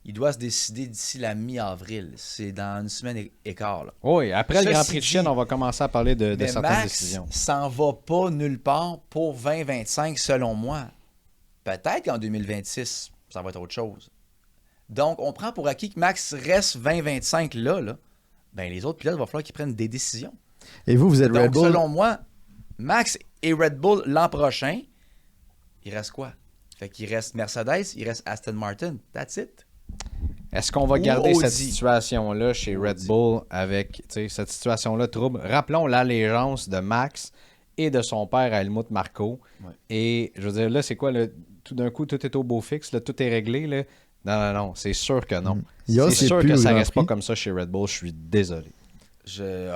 Il doit se décider d'ici la mi-avril. C'est dans une semaine et quart. Là. Oui, après le Ceci Grand Prix de Chine, dit, on va commencer à parler de Mais certaines Max décisions. s'en va pas nulle part pour 2025, selon moi. Peut-être qu'en 2026, ça va être autre chose. Donc, on prend pour acquis que Max reste 2025 là. Ben, les autres pilotes, il va falloir qu'ils prennent des décisions. Et vous êtes Red Donc, Bull. selon moi, Max et Red Bull l'an prochain, il reste quoi? Fait qu'il reste Mercedes, il reste Aston Martin. That's it. Est-ce qu'on va Ou garder Audi. cette situation-là chez Red Audi. Bull avec cette situation-là trouble? Rappelons l'allégeance de Max et de son père Helmut Marko. Ouais. Et je veux dire, là, c'est quoi? Là, tout d'un coup, tout est au beau fixe, là, tout est réglé. Là. Non, c'est sûr que non. Yo, C'est sûr plus que au ça Grand reste pas Prix. comme ça chez Red Bull. Je suis désolé.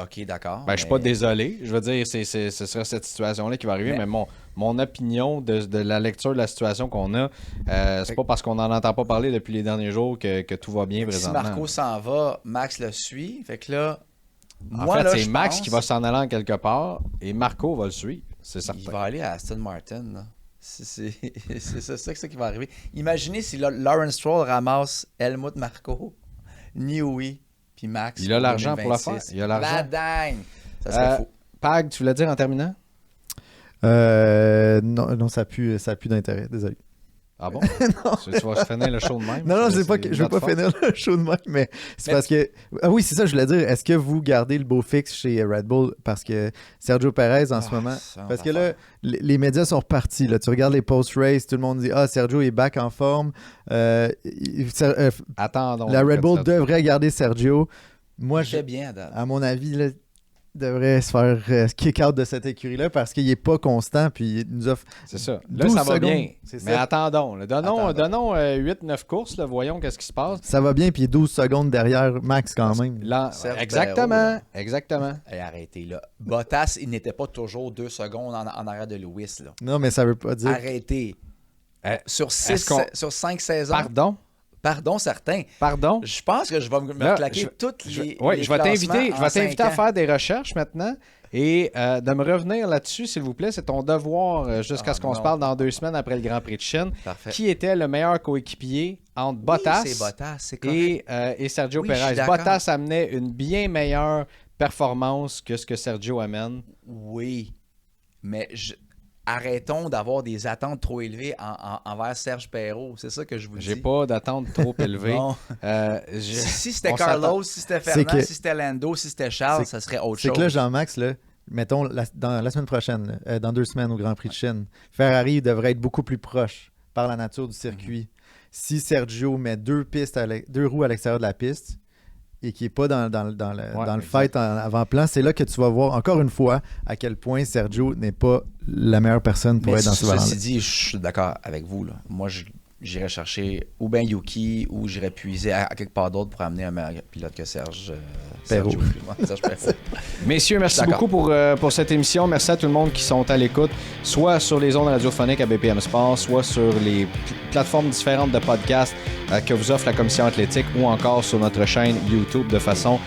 OK, d'accord. Ben, je suis pas désolé. Je veux dire, ce sera cette situation-là qui va arriver, mais mon opinion de la lecture de la situation qu'on a, c'est pas parce qu'on n'en entend pas parler depuis les derniers jours que tout va bien Si présentement. Marco s'en va, Max le suit. Fait que là, En moi, fait, là, c'est je Max pense qui va s'en aller en quelque part et Marco va le suivre, c'est certain. Il va aller à Aston Martin. Là. C'est ça qui va arriver. Imaginez si Lawrence Stroll ramasse Helmut Marko, Newey, puis Max. Il a l'argent pour le 2026. faire. Il a l'argent. La dingue! Ça serait fou. Pag, tu voulais dire en terminant? Non, ça pue d'intérêt, désolé. Ah bon? Tu vas finir le show de même? Non, c'est pas que je veux notre pas faute. finir le show de même, mais c'est parce que... Ah oui, c'est ça, je voulais dire. Est-ce que vous gardez le beau fixe chez Red Bull? Parce que Sergio Perez, en ce moment... c'est une Parce que autre là, affaire. les médias sont repartis. Là. Tu regardes les post-race, tout le monde dit « Ah, Sergio est back en forme. Attendons. La Red Bull devrait garder Sergio. » Moi, Il fait bien à date. à mon avis, là, devrait se faire kick-out de cette écurie-là parce qu'il n'est pas constant puis il nous offre C'est ça. Là, 12 ça va secondes. bien. C'est Mais ça. attendons. Là. Donnons Attendons. 8-9 courses. Là. Voyons qu'est-ce qui se passe. Ça va bien puis il est 12 secondes derrière Max quand même. Serge Exactement. Barreau, là. Exactement. Hey, arrêtez là. Bottas, il n'était pas toujours 2 secondes en arrière de Lewis. Là. Non, mais ça veut pas dire... Arrêtez. Sur est-ce qu'on- 5 saisons. Pardon. Certains. Pardon. Je pense que je vais me Là, claquer toutes Oui, les je vais t'inviter classements en 5 à ans. faire des recherches maintenant et de me revenir là-dessus, s'il vous plaît. C'est ton devoir jusqu'à ce qu'on se non. parle dans 2 semaines après le Grand Prix de Chine. Parfait. Qui était le meilleur coéquipier entre Bottas, Oui, c'est Bottas, c'est correct. et Sergio Oui, je suis Perez? d'accord. Bottas amenait une bien meilleure performance que ce que Sergio amène. Oui, mais arrêtons d'avoir des attentes trop élevées envers Serge Perrault. C'est ça que je vous dis. J'ai pas d'attente trop élevée. Bon. Si c'était on Carlos, si c'était Fernand, que- si c'était Lando, si c'était Charles, ça serait autre C'est chose. que là, Jean-Max, là, mettons, dans la semaine prochaine, dans 2 semaines au Grand Prix de Chine, Ferrari devrait être beaucoup plus proche par la nature du circuit. Si Sergio met 2 roues à l'extérieur de la piste et qui n'est pas dans le fight en avant-plan, c'est là que tu vas voir encore une fois à quel point Sergio n'est pas la meilleure personne pour Mais être dans ce ceci ballon-là. dit, je suis d'accord avec vous. Là. Moi, j'irais chercher ou bien Yuki ou j'irais puiser à quelque part d'autre pour amener un meilleur pilote que Serge Perrault. Serge Perrault. Messieurs, merci D'accord. beaucoup pour cette émission. Merci à tout le monde qui sont à l'écoute, soit sur les ondes radiophoniques à BPM Sport, soit sur les plateformes différentes de podcasts que vous offre la Commission athlétique ou encore sur notre chaîne YouTube de façon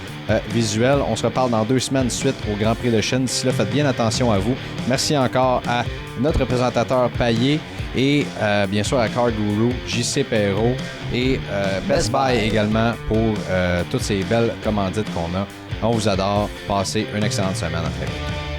visuelle. On se reparle dans 2 semaines suite au Grand Prix de Chine. D'ici là, faites bien attention à vous. Merci encore à notre présentateur Payet et bien sûr à Car Guru, JC Perrault et Best Buy également pour toutes ces belles commandites qu'on a. On vous adore. Passez une excellente semaine. À très vite.